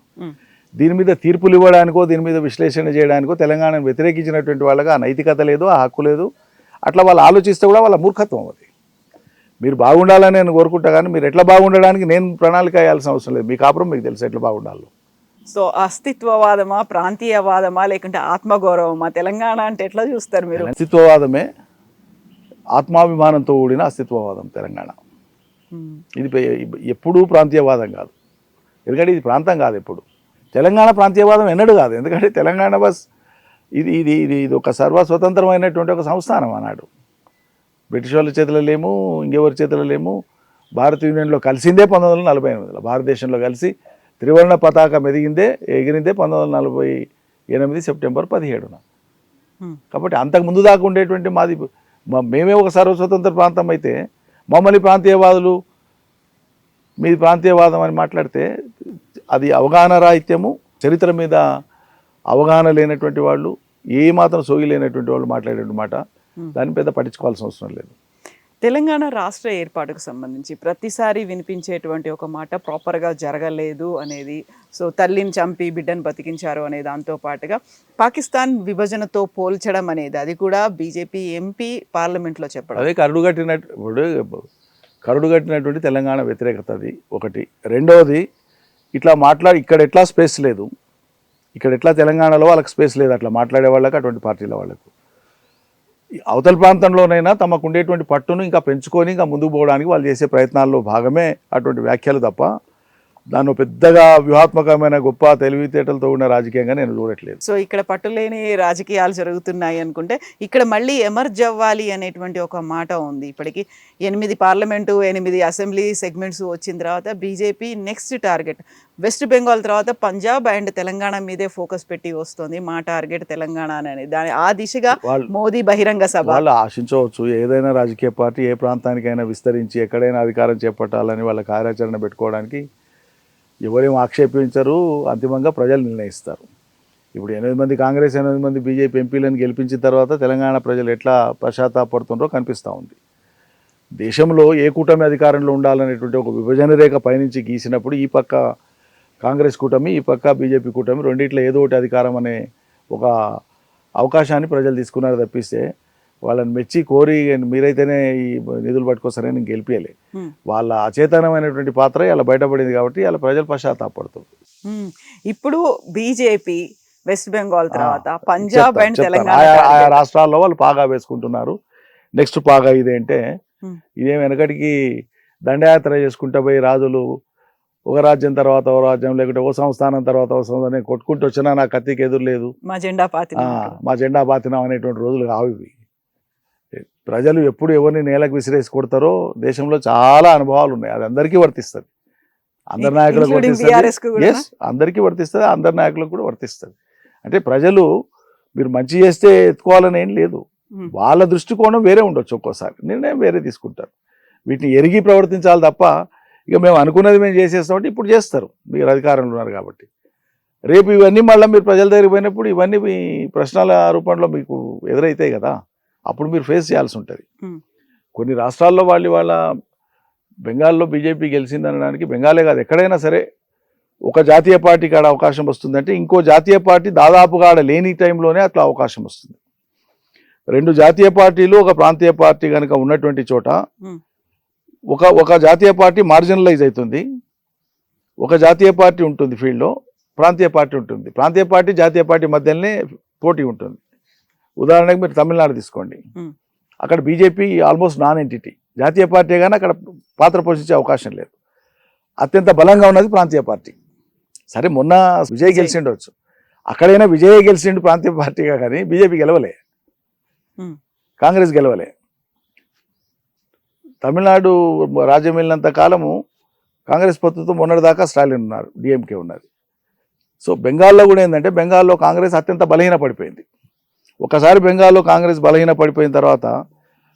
దీని మీద తీర్పులు ఇవ్వడానికో, దీని మీద విశ్లేషణ చేయడానికో తెలంగాణను వ్యతిరేకించినటువంటి వాళ్ళకి ఆ నైతికత లేదు, ఆ హక్కు లేదు. అట్లా వాళ్ళు ఆలోచిస్తే కూడా వాళ్ళ మూర్ఖత్వం అది. మీరు బాగుండాలని నేను కోరుకుంటా కానీ మీరు ఎట్లా బాగుండడానికి నేను ప్రణాళిక వేయాల్సిన అవసరం లేదు. మీ కాపురం మీకు తెలుసు ఎట్లా బాగుండాలో. సో అస్తిత్వవాదమా, ప్రాంతీయవాదమా, లేకుంటే ఆత్మగౌరవమా? తెలంగాణ అంటే ఎట్లా చూస్తారు మీరు? అస్తిత్వవాదమే, ఆత్మాభిమానంతో కూడిన అస్తిత్వవాదం తెలంగాణ. ఇది ఎప్పుడూ ప్రాంతీయవాదం కాదు. ఎందుకంటే ఇది ప్రాంతం కాదు. ఎప్పుడు తెలంగాణ ప్రాంతీయవాదం ఎన్నడూ కాదు. ఎందుకంటే తెలంగాణ ఇది ఇది ఇది ఇది ఒక సర్వస్వతంత్రమైనటువంటి ఒక సంస్థానం అన్నాడు. బ్రిటిష్ వాళ్ళ చేతిలో లేము, ఇంకెవరి చేతిలో లేము. భారత యూనియన్లో కలిసిందే 1948. భారతదేశంలో కలిసి త్రివర్ణ పతాకం ఎగిరిందే 1948 సెప్టెంబర్ 17న. కాబట్టి అంతకు ముందు దాకా ఉండేటువంటి మేమే ఒక సర్వస్వతంత్ర ప్రాంతం అయితే మమ్మల్ని ప్రాంతీయవాదులు, మీది ప్రాంతీయవాదం అని మాట్లాడితే అది అవగాహన రాహిత్యము. చరిత్ర మీద అవగాహన లేనటువంటి వాళ్ళు, ఏమాత్రం సోగి లేనటువంటి వాళ్ళు మాట్లాడేటువంటి మాట, దాన్ని పెద్ద పట్టించుకోవాల్సిన అవసరం లేదు. తెలంగాణ రాష్ట్ర ఏర్పాటుకు సంబంధించి ప్రతిసారి వినిపించేటువంటి ఒక మాట ప్రాపర్గా జరగలేదు అనేది. సో తల్లిని చంపి బిడ్డను బతికించారు అనే దాంతో పాటుగా పాకిస్తాన్ విభజనతో పోల్చడం అనేది, అది కూడా బీజేపీ ఎంపీ పార్లమెంట్లో చెప్పడం. అదే కరుడుగట్టినటువంటి తెలంగాణ వ్యతిరేకత అది ఒకటి. రెండవది, ఇట్లా ఇక్కడ ఎట్లా స్పేస్ లేదు, ఇక్కడ ఎట్లా తెలంగాణలో వాళ్ళకి స్పేస్ లేదు అట్లా మాట్లాడే వాళ్ళకి, అటువంటి పార్టీల వాళ్ళకు. అవతల ప్రాంతంలోనైనా తమకు ఉండేటువంటి పట్టును ఇంకా పెంచుకొని ఇంకా ముందుకు పోవడానికి వాళ్ళు చేసే ప్రయత్నాల్లో భాగమే అటువంటి వ్యాఖ్యలు తప్ప దాన్ని పెద్దగా వ్యూహాత్మకమైన గొప్ప తెలివితేటలతో ఉన్న రాజకీయంగా నేను చూడట్లేదు. సో ఇక్కడ పట్టులేని రాజకీయాలు జరుగుతున్నాయి అనుకుంటే ఇక్కడ మళ్ళీ ఎమర్జ్ అవ్వాలి అనేటువంటి ఒక మాట ఉంది. ఇప్పటికీ 8 పార్లమెంటు, 8 అసెంబ్లీ సెగ్మెంట్స్ వచ్చిన తర్వాత BJP next target west Bengal తర్వాత పంజాబ్ అండ్ తెలంగాణ మీదే ఫోకస్ పెట్టి వస్తుంది. మా టార్గెట్ తెలంగాణ అనేది. ఆ దిశగా మోదీ బహిరంగ సభ. వాళ్ళు ఆశించవచ్చు, ఏదైనా రాజకీయ పార్టీ ఏ ప్రాంతానికైనా విస్తరించి ఎక్కడైనా అధికారం చేపట్టాలని వాళ్ళ కార్యాచరణ పెట్టుకోవడానికి ఎవరేం ఆక్షేపించరు, అంతిమంగా ప్రజలు నిర్ణయిస్తారు. ఇప్పుడు 8 మంది కాంగ్రెస్ 8 మంది బీజేపీ ఎంపీలను గెలిపించిన తర్వాత తెలంగాణ ప్రజలు ఎట్లా పశ్చాత్తాపడుతుండ్రో కనిపిస్తూ ఉంది. దేశంలో ఏ కూటమి అధికారంలో ఉండాలనేటువంటి ఒక విభజన రేఖ పైనుంచి గీసినప్పుడు ఈ పక్క కాంగ్రెస్ కూటమి, ఈ పక్క బీజేపీ కూటమి, రెండిట్లో ఏదో ఒకటి అధికారం అనే ఒక అవకాశాన్ని ప్రజలు తీసుకున్నారు తప్పిస్తే వాళ్ళని మెచ్చి కోరి మీరైతేనే ఈ నిధులు పట్టుకొస్తారని నేను గెలిపియలే. వాళ్ళ అచేతనమైనటువంటి పాత్ర ఇలా బయటపడింది కాబట్టి ఇలా ప్రజలు పశ్చాత్తాపడుతుంది. ఇప్పుడు బీజేపీ వెస్ట్ బెంగాల్ తర్వాత పంజాబ్ అండ్ తెలంగాణ ఆయా రాష్ట్రాల్లో వాళ్ళు పాగా వేసుకుంటున్నారు. నెక్స్ట్ పాగా ఇదేంటే ఇదేం వెనకటికి దండయాత్ర చేసుకుంటూ పోయి రాజులు ఒక రాజ్యం తర్వాత ఓ రాజ్యం, లేకుంటే ఓ సంస్థానం తర్వాత ఓ సంస్థానం కొట్టుకుంటూ వచ్చినా నా కత్తికి ఎదురు లేదు, మా జెండా పాతినాం అనేటువంటి రోజులు కావు ఇవి. ప్రజలు ఎప్పుడు ఎవరిని నేలకు విసిరేసి కొడతారో దేశంలో చాలా అనుభవాలు ఉన్నాయి. అది అందరికీ వర్తిస్తుంది, అందరి నాయకులకు వర్తిస్తుంది. ఎస్, అందరికీ వర్తిస్తుంది, అందరి నాయకులకు కూడా వర్తిస్తుంది. అంటే ప్రజలు మీరు మంచి చేస్తే ఎత్తుకోవాలని ఏం లేదు, వాళ్ళ దృష్టికోణం వేరే ఉండొచ్చు, ఒక్కోసారి నిర్ణయం వేరే తీసుకుంటారు. వీటిని ఎరిగి ప్రవర్తించాలి తప్ప ఇక మేము అనుకున్నది మేము చేసేస్తామంటే ఇప్పుడు చేస్తారు, మీరు అధికారంలో ఉన్నారు కాబట్టి. రేపు ఇవన్నీ మళ్ళీ మీరు ప్రజల దగ్గరికి పోయినప్పుడు ఇవన్నీ మీ ప్రశ్నల రూపంలో మీకు ఎదురవుతాయి కదా, అప్పుడు మీరు ఫేస్ చేయాల్సి ఉంటుంది. కొన్ని రాష్ట్రాల్లో వాళ్ళ బెంగాల్లో బీజేపీ గెలిచింది అనడానికి, బెంగాలే కాదు ఎక్కడైనా సరే ఒక జాతీయ పార్టీకి ఆడ అవకాశం వస్తుందంటే ఇంకో జాతీయ పార్టీ దాదాపుగా ఆడ లేని టైంలోనే అట్లా అవకాశం వస్తుంది. రెండు జాతీయ పార్టీలు ఒక ప్రాంతీయ పార్టీ కనుక ఉన్నటువంటి చోట ఒక జాతీయ పార్టీ మార్జినలైజ్ అవుతుంది, ఒక జాతీయ పార్టీ ఉంటుంది ఫీల్డ్లో, ప్రాంతీయ పార్టీ ఉంటుంది. ప్రాంతీయ పార్టీ జాతీయ పార్టీ మధ్యలోనే పోటీ ఉంటుంది. ఉదాహరణకు మీరు తమిళనాడు తీసుకోండి, అక్కడ బీజేపీ ఆల్మోస్ట్ నాన్ ఎంటిటీ, జాతీయ పార్టీ కానీ అక్కడ పాత్ర పోషించే అవకాశం లేదు. అత్యంత బలంగా ఉన్నది ప్రాంతీయ పార్టీ. సరే మొన్న విజయ్ గెలిచిండవచ్చు, అక్కడైనా విజయ్ గెలిచిండు ప్రాంతీయ పార్టీగా, కానీ బీజేపీ గెలవలే, కాంగ్రెస్ గెలవలే. తమిళనాడు రాజ్యం వెళ్ళినంత కాలము కాంగ్రెస్ పొత్తుతో మొన్నటిదాకా స్టాలిన్ ఉన్నారు, డిఎంకే ఉన్నది. సో బెంగాల్లో కూడా ఏంటంటే బెంగాల్లో కాంగ్రెస్ అత్యంత బలహీన పడిపోయింది. ఒకసారి బెంగాల్లో కాంగ్రెస్ బలహీన పడిపోయిన తర్వాత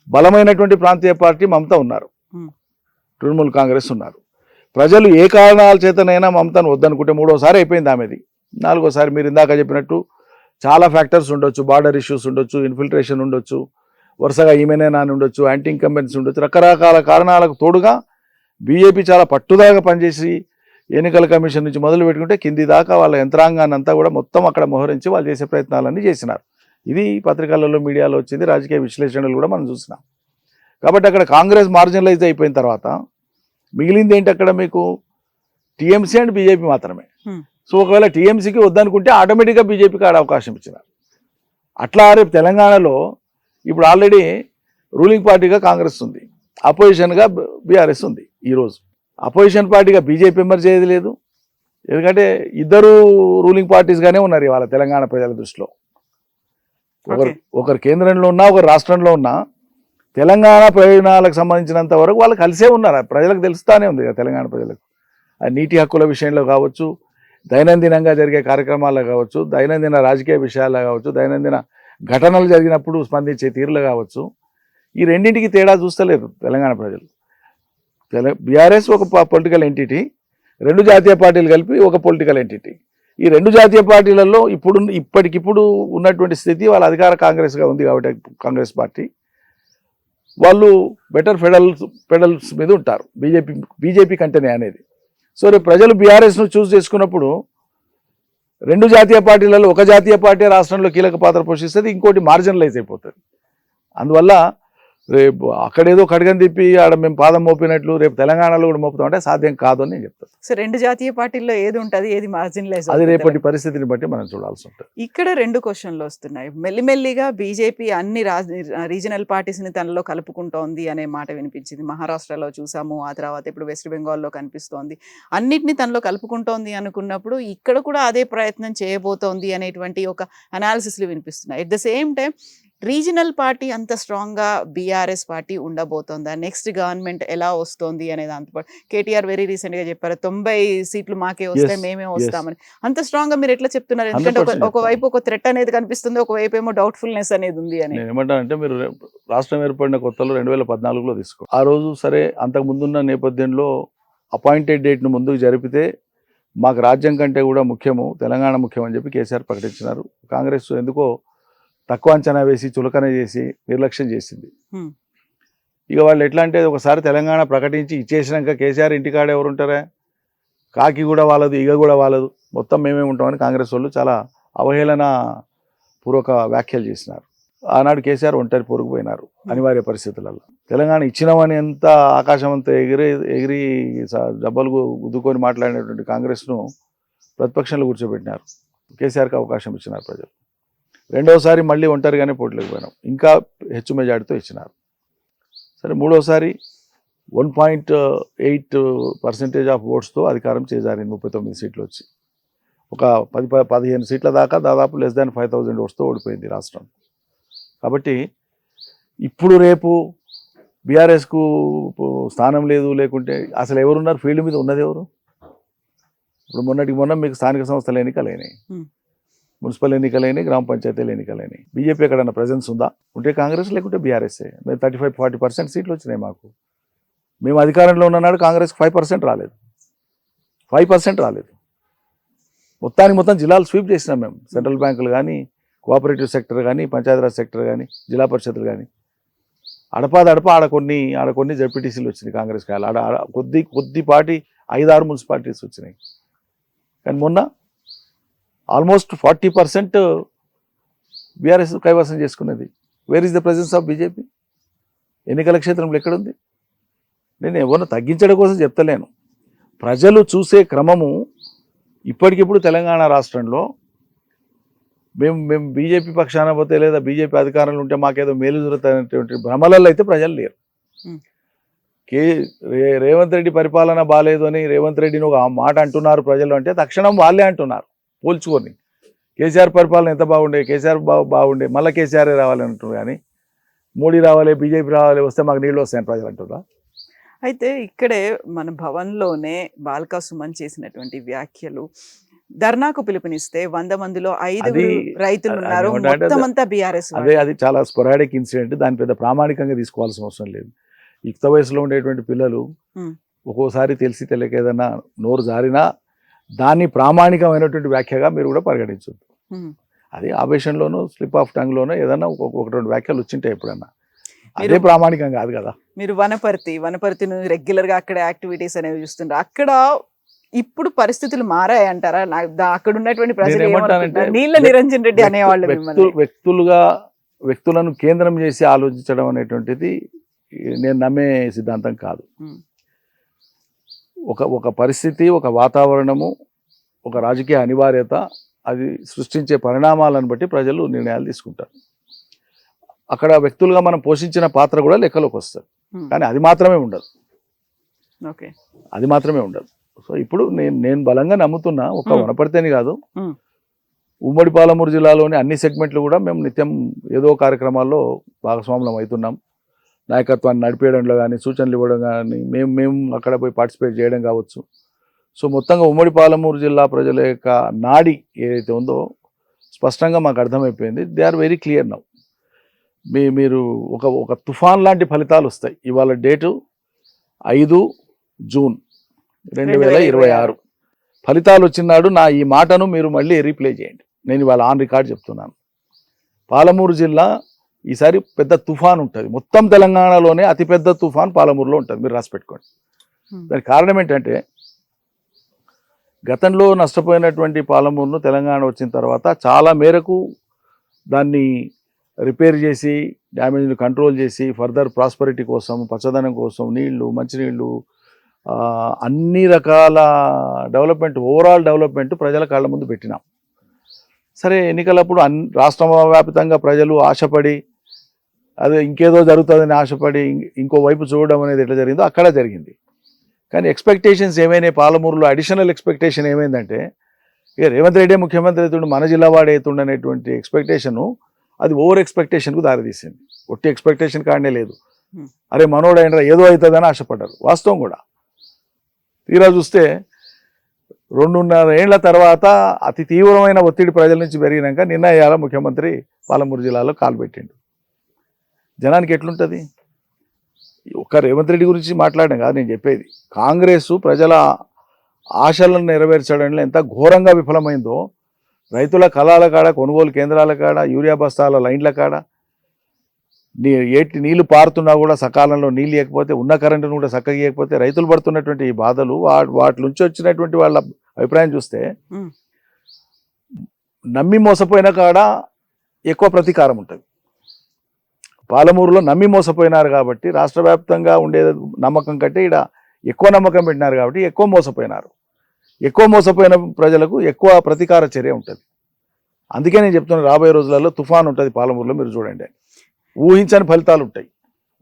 బలమైనటువంటి ప్రాంతీయ పార్టీ మమతా ఉన్నారు, తృణమూల్ కాంగ్రెస్ ఉన్నారు. ప్రజలు ఏ కారణాల చేతనైనా మమతాను వద్దనుకుంటే మూడోసారి అయిపోయింది ఆమెది, నాలుగోసారి మీరు ఇందాక చెప్పినట్టు చాలా ఫ్యాక్టర్స్ ఉండొచ్చు, బార్డర్ ఇష్యూస్ ఉండొచ్చు, ఇన్ఫిల్ట్రేషన్ ఉండొచ్చు, వరుసగా ఈమెనే నాని ఉండొచ్చు, యాంటీ ఇన్కంబెన్సీ ఉండొచ్చు, రకరకాల కారణాలకు తోడుగా బీజేపీ చాలా పట్టుదాగా పనిచేసి ఎన్నికల కమిషన్ నుంచి మొదలు పెట్టుకుంటే కింది దాకా వాళ్ళ యంత్రాంగాన్ని అంతా కూడా మొత్తం అక్కడ మోహరించి వాళ్ళు చేసే ప్రయత్నాలన్నీ చేసినారు. ఇది పత్రికలలో మీడియాలో వచ్చింది, రాజకీయ విశ్లేషణలు కూడా మనం చూసినాం. కాబట్టి అక్కడ కాంగ్రెస్ మార్జినలైజ్ అయిపోయిన తర్వాత మిగిలింది ఏంటి, అక్కడ మీకు టీఎంసీ అండ్ బీజేపీ మాత్రమే. సో ఒకవేళ టీఎంసీకి వద్దనుకుంటే ఆటోమేటిక్గా బీజేపీకి ఆడ అవకాశం ఇచ్చినారు. అట్లా రేపు తెలంగాణలో ఇప్పుడు ఆల్రెడీ రూలింగ్ పార్టీగా కాంగ్రెస్ ఉంది, అపోజిషన్గా బీఆర్ఎస్ ఉంది. ఈరోజు అపోజిషన్ పార్టీగా బీజేపీ ఎమర్జ్ అయ్యేది లేదు, ఎందుకంటే ఇద్దరు రూలింగ్ పార్టీస్గానే ఉన్నారు ఇవాళ తెలంగాణ ప్రజల దృష్టిలో. ఒకరు కేంద్రంలో ఉన్నా, ఒకరు రాష్ట్రంలో ఉన్నా తెలంగాణ ప్రయోజనాలకు సంబంధించినంత వరకు వాళ్ళు కలిసే ఉన్నారు. ప్రజలకు తెలుస్తానే ఉంది కదా, తెలంగాణ ప్రజలకు. నీటి హక్కుల విషయంలో కావచ్చు, దైనందినంగా జరిగే కార్యక్రమాల్లో కావచ్చు, దైనందిన రాజకీయ విషయాల్లో కావచ్చు, దైనందిన ఘటనలు జరిగినప్పుడు స్పందించే తీరులు కావచ్చు, ఈ రెండింటికి తేడా చూస్తలేరు తెలంగాణ ప్రజలు. బీఆర్ఎస్ ఒక పొలిటికల్ ఎంటిటీ, రెండు జాతీయ పార్టీలు కలిపి ఒక పొలిటికల్ ఎంటిటీ. ఈ రెండు జాతీయ పార్టీలలో ఇప్పటికిప్పుడు ఉన్నటువంటి స్థితి వాళ్ళ అధికార కాంగ్రెస్గా ఉంది కాబట్టి కాంగ్రెస్ పార్టీ వాళ్ళు బెటర్ ఫెడరల్స్ మీద ఉంటారు బీజేపీ కంటేనే అనేది. సో రేపు ప్రజలు బీఆర్ఎస్ను చూస్ చేసుకున్నప్పుడు రెండు జాతీయ పార్టీలలో ఒక జాతీయ పార్టీ రాష్ట్రంలో కీలక పాత్ర పోషిస్తుంది, ఇంకోటి మార్జినలైజ్ అయిపోతుంది. అందువల్ల రేపు అక్కడేదో కడగని తిప్పి ఆడ మేము పాదం మోపినట్లు రేపు తెలంగాణలో కూడా మోపుతాం అంటే సాధ్యం కాదు అని నేను చెప్తాను. సో రెండు జాతీయ పార్టీల్లో ఏది ఉంటుంది, ఏది మార్జినలైజ్, అది రేపటి పరిస్థితిని బట్టి మనం చూడాల్సి ఉంటుంది. ఇక్కడ రెండు క్వశ్చన్లు వస్తున్నాయి. మెల్లిమెల్లిగా బీజేపీ అన్ని రీజనల్ పార్టీస్ని తనలో కలుపుకుంటోంది అనే మాట వినిపించింది. మహారాష్ట్రలో చూసాము, ఆ తర్వాత ఇప్పుడు వెస్ట్ బెంగాల్లో కనిపిస్తోంది. అన్నిటిని తనలో కలుపుకుంటోంది అనుకున్నప్పుడు ఇక్కడ కూడా అదే ప్రయత్నం చేయబోతోంది అనేటువంటి ఒక అనాలిసిస్లు వినిపిస్తున్నాయి. At the same time regional party అంత స్ట్రాంగ్గా బీఆర్ఎస్ పార్టీ ఉండబోతోందా, నెక్స్ట్ గవర్నమెంట్ ఎలా వస్తుంది అనేది దాంతోపాటు కేటీఆర్ వెరీ రీసెంట్గా చెప్పారు 90 సీట్లు మాకే వస్తాయి, మేమే వస్తామని. అంత స్ట్రాంగ్గా మీరు ఎట్లా చెప్తున్నారు? ఎందుకంటే ఒకవైపు ఒక థ్రెట్ అనేది కనిపిస్తుంది, ఒకవైపు ఏమో డౌట్ఫుల్నెస్ అనేది ఉంది అని. నేను ఏమంటానంటే మీరు రాష్ట్రం ఏర్పడిన కొత్తలో 2014లో తీసుకో, ఆ రోజు సరే అంతకు ముందున్న నేపథ్యంలో అపాయింటెడ్ డేట్ను ముందుకు జరిపితే మాకు రాజ్యం కంటే కూడా ముఖ్యము, తెలంగాణ ముఖ్యం అని చెప్పి కేసీఆర్ ప్రకటించినారు. కాంగ్రెస్ ఎందుకో తక్కువ అంచనా వేసి చులకన చేసి నిర్లక్ష్యం చేసింది. ఇక వాళ్ళు ఎట్లా అంటే ఒకసారి తెలంగాణ ప్రకటించి ఇచ్చేసినాక కేసీఆర్ ఇంటికాడ ఎవరు ఉంటారా, కాకి కూడా వాళ్ళదు, ఇగ కూడా వాళ్ళదు, మొత్తం మేమే ఉంటామని కాంగ్రెస్ వాళ్ళు చాలా అవహేళన పూర్వక వ్యాఖ్యలు చేసినారు. ఆనాడు కేసీఆర్ ఒంటరి పోరుకుపోయినారు అనివార్య పరిస్థితులలో. తెలంగాణ ఇచ్చినామని ఎంత ఆకాశం అంతా ఎగిరి డబ్బలు గుద్దుకొని మాట్లాడినటువంటి కాంగ్రెస్ను ప్రతిపక్షంలో కూర్చోబెట్టినారు. కేసీఆర్కి అవకాశం ఇచ్చినారు ప్రజలు. రెండవసారి మళ్ళీ ఒంటరిగానే పోటీలోకి పోయినాం, ఇంకా హెచ్చు మెజార్టీతో ఇచ్చినారు. సరే మూడోసారి 1.8% ఆఫ్ ఓట్స్తో అధికారం చేజారింది. 39 సీట్లు వచ్చి ఒక 10-15 సీట్ల దాకా దాదాపు లెస్ దాన్ 5,000 ఓట్స్తో ఓడిపోయింది రాష్ట్రం. కాబట్టి ఇప్పుడు రేపు బీఆర్ఎస్కు స్థానం లేదు, లేకుంటే అసలు ఎవరున్నారు ఫీల్డ్ మీద ఉన్నది ఎవరు? ఇప్పుడు మొన్న మీకు స్థానిక సంస్థల ఎన్నికలైనాయి, మున్సిపల్ ఎన్నికలైనాయి, గ్రామ పంచాయతీల ఎన్నికలైనాయి. బీజేపీ ఎక్కడన్నా ప్రజెన్స్ ఉందా? ఉంటే కాంగ్రెస్, లేకుంటే బీఆర్ఎస్ఏ. మేము 35-40% సీట్లు వచ్చినాయి మాకు. మేము అధికారంలో ఉన్ననాడు కాంగ్రెస్కి 5% రాలేదు, 5% రాలేదు. మొత్తం జిల్లాలు స్వీప్ చేసినాం మేము. సెంట్రల్ బ్యాంకులు కానీ, కోఆపరేటివ్ సెక్టర్ కానీ, పంచాయతీరాజ్ సెక్టర్ కానీ, జిల్లా పరిషత్తులు కానీ, అడప ఆడ కొన్ని జడ్పీటీసీలు వచ్చినాయి కాంగ్రెస్కి. ఆడ కొద్దిపాటి 5-6 మున్సిపాలిటీస్ వచ్చినాయి. కానీ మొన్న ఆల్మోస్ట్ 40% బీఆర్ఎస్ కైవసం చేసుకున్నది. Where is the presence of BJP? ఎన్నికల క్షేత్రంలో ఎక్కడుంది? నేను ఎవరిని తగ్గించడం కోసం చెప్తలేను. ప్రజలు చూసే క్రమము ఇప్పటికిప్పుడు తెలంగాణ రాష్ట్రంలో మేము బీజేపీ పక్షాన పోతే లేదా బీజేపీ అధికారంలో ఉంటే మాకేదో మేలు జరుగుతున్నటువంటి భ్రమలలో అయితే ప్రజలు లేరు. రేవంత్ రెడ్డి పరిపాలన బాగాలేదు అని రేవంత్ రెడ్డిని ఒక మాట అంటున్నారు ప్రజలు అంటే తక్షణం వాళ్ళే అంటున్నారు పోల్చుకొని. కేసీఆర్ పరిపాలన ఎంత బాగుండే, కేసీఆర్ బాగుండే, మళ్ళీ కేసీఆరే రావాలని అంటున్నారు. కానీ మోడీ రావాలి, బీజేపీ రావాలి, వస్తే మాకు నీళ్ళు వస్తాయని ప్రజలు అంటున్నారా? అయితే ఇక్కడే మన భవన్లోనే బాల్కా సుమన్ చేసినటువంటి వ్యాఖ్యలు, ధర్నాకు పిలుపునిస్తే 100 మందిలో 5 రైతులు ఉన్నారు, మొత్తం అంతా బీఆర్ఎస్. అది చాలా స్పొరాడిక్ ఇన్సిడెంట్, దాని పెద్ద ప్రామాణికంగా తీసుకోవాల్సిన అవసరం లేదు. యుక్త వయసులో ఉండేటువంటి పిల్లలు ఒక్కోసారి తెలిసి తెలియక ఏదైనా నోరు జారినా దాన్ని ప్రామాణికమైనటువంటి వ్యాఖ్యగా మీరు కూడా పరిగణించొద్దు. అది ఆవేశంలోనూ స్లిప్ ఆఫ్ టంగ్లోనూ ఏదైనా 1-2 వ్యాఖ్యలు వచ్చింటాయి ఎప్పుడన్నా, అదే ప్రామాణికం కాదు కదా. మీరు వనపర్తిని రెగ్యులర్గా అక్కడ యాక్టివిటీస్ అనేవి చూస్తుంటారు. అక్కడ ఇప్పుడు పరిస్థితులు మారాయి అంటారా? అక్కడ ఉన్నటువంటి ప్రజలు నీళ్ళ నిరంజన్ రెడ్డి అనేవాళ్ళు వ్యక్తులను కేంద్రం చేసి ఆలోచించడం అనేటువంటిది నేను నమ్మే సిద్ధాంతం కాదు. ఒక పరిస్థితి, ఒక వాతావరణము, ఒక రాజకీయ అనివార్యత, అది సృష్టించే పరిణామాలను బట్టి ప్రజలు నిర్ణయాలు తీసుకుంటారు. అక్కడ వ్యక్తులుగా మనం పోషించిన పాత్ర కూడా లెక్కలోకి వస్తుంది. కానీ అది మాత్రమే ఉండదు. సో ఇప్పుడు నేను బలంగా నమ్ముతున్నా, ఒక వనపర్తిని కాదు, ఉమ్మడి పాలమూరు జిల్లాలోని అన్ని సెగ్మెంట్లు కూడా మేము నిత్యం ఏదో కార్యక్రమాల్లో భాగస్వాములం అవుతున్నాం. నాయకత్వాన్ని నడిపేయడంలో కానీ, సూచనలు ఇవ్వడం కానీ, మేము అక్కడ పోయి పార్టిసిపేట్ చేయడం కావచ్చు. సో మొత్తంగా ఉమ్మడి పాలమూరు జిల్లా ప్రజల యొక్క నాడి ఏదైతే ఉందో స్పష్టంగా మాకు అర్థమైపోయింది. They are very clear now. మీరు ఒక తుఫాన్ లాంటి ఫలితాలు వస్తాయి. ఇవాళ డేటు 5 జూన్ 2026. ఫలితాలు వచ్చినాడు నా ఈ మాటను మీరు మళ్ళీ రీప్లే చేయండి. నేను ఇవాళ ఆన్ రికార్డ్ చెప్తున్నాను. పాలమూరు జిల్లా ఈసారి పెద్ద తుఫాన్ ఉంటుంది. మొత్తం తెలంగాణలోనే అతిపెద్ద తుఫాన్ పాలమూరులో ఉంటుంది, మీరు రాసి పెట్టుకోండి. దానికి కారణం ఏంటంటే గతంలో నష్టపోయినటువంటి పాలమూరును తెలంగాణ వచ్చిన తర్వాత చాలా మేరకు దాన్ని రిపేర్ చేసి, డ్యామేజ్ని కంట్రోల్ చేసి, ఫర్దర్ ప్రాస్పరిటీ కోసం, పచ్చదనం కోసం, నీళ్లు, మంచినీళ్ళు, అన్ని రకాల డెవలప్మెంట్, ఓవరాల్ డెవలప్మెంట్ ప్రజల కాళ్ళ ముందు పెట్టినాం. సరే ఎన్నికలప్పుడు రాష్ట్ర వ్యాప్తంగా ప్రజలు ఆశపడి అదే ఇంకేదో జరుగుతుందని ఆశపడి ఇంకో వైపు చూడడం అనేది ఎట్లా జరిగిందో అక్కడ జరిగింది. కానీ ఎక్స్పెక్టేషన్స్ ఏమైనాయి పాలమూరులో? అడిషనల్ ఎక్స్పెక్టేషన్ ఏమైందంటే ఇక రేవంత్ రెడ్డి ముఖ్యమంత్రి అవుతుండే, మన జిల్లా వాడు అవుతుండే అనేటువంటి ఎక్స్పెక్టేషను అది ఓవర్ ఎక్స్పెక్టేషన్కు దారితీసింది. ఒట్టి ఎక్స్పెక్టేషన్ కాడనే లేదు, అరే మనోడు అయినరా ఏదో అవుతుందని ఆశపడ్డారు. వాస్తవం కూడా తీరా చూస్తే 2.5 ఏళ్ల తర్వాత అతి తీవ్రమైన ఒత్తిడి ప్రజల నుంచి పెరిగినాక నిన్న ఇవాళ ముఖ్యమంత్రి పాలమూరు జిల్లాలో కాలు పెట్టిండు. జనానికి ఎట్లుంటుంది? ఒక్క రేవంత్ రెడ్డి గురించి మాట్లాడడం కాదు నేను చెప్పేది. కాంగ్రెస్ ప్రజల ఆశలను నెరవేర్చడంలో ఎంత ఘోరంగా విఫలమైందో, రైతుల కళాల కాడ, కొనుగోలు కేంద్రాల కాడ, యూరియా బస్తాల లైన్ల కాడ నీళ్లు పారుతున్నా కూడా సకాలంలో నీళ్ళు ఇవ్వకపోతే, ఉన్న కరెంటును కూడా చక్కగా ఇవ్వకపోతే రైతులు పడుతున్నటువంటి ఈ బాధలు, వాటి నుంచి వచ్చినటువంటి వాళ్ళ అభిప్రాయం చూస్తే నమ్మి మోసపోయిన కాడ ఎక్కువ ప్రతీకారం ఉంటుంది. పాలమూరులో నమ్మి మోసపోయినారు కాబట్టి రాష్ట్ర వ్యాప్తంగా ఉండే నమ్మకం కంటే ఇక్కడ ఎక్కువ నమ్మకం పెట్టినారు కాబట్టి ఎక్కువ మోసపోయినారు. ఎక్కువ మోసపోయిన ప్రజలకు ఎక్కువ ప్రతీకార చర్య ఉంటుంది. అందుకే నేను చెప్తున్నాను, రాబోయే రోజులలో తుఫాన్ ఉంటుంది పాలమూరులో. మీరు చూడండి, ఊహించని ఫలితాలు ఉంటాయి,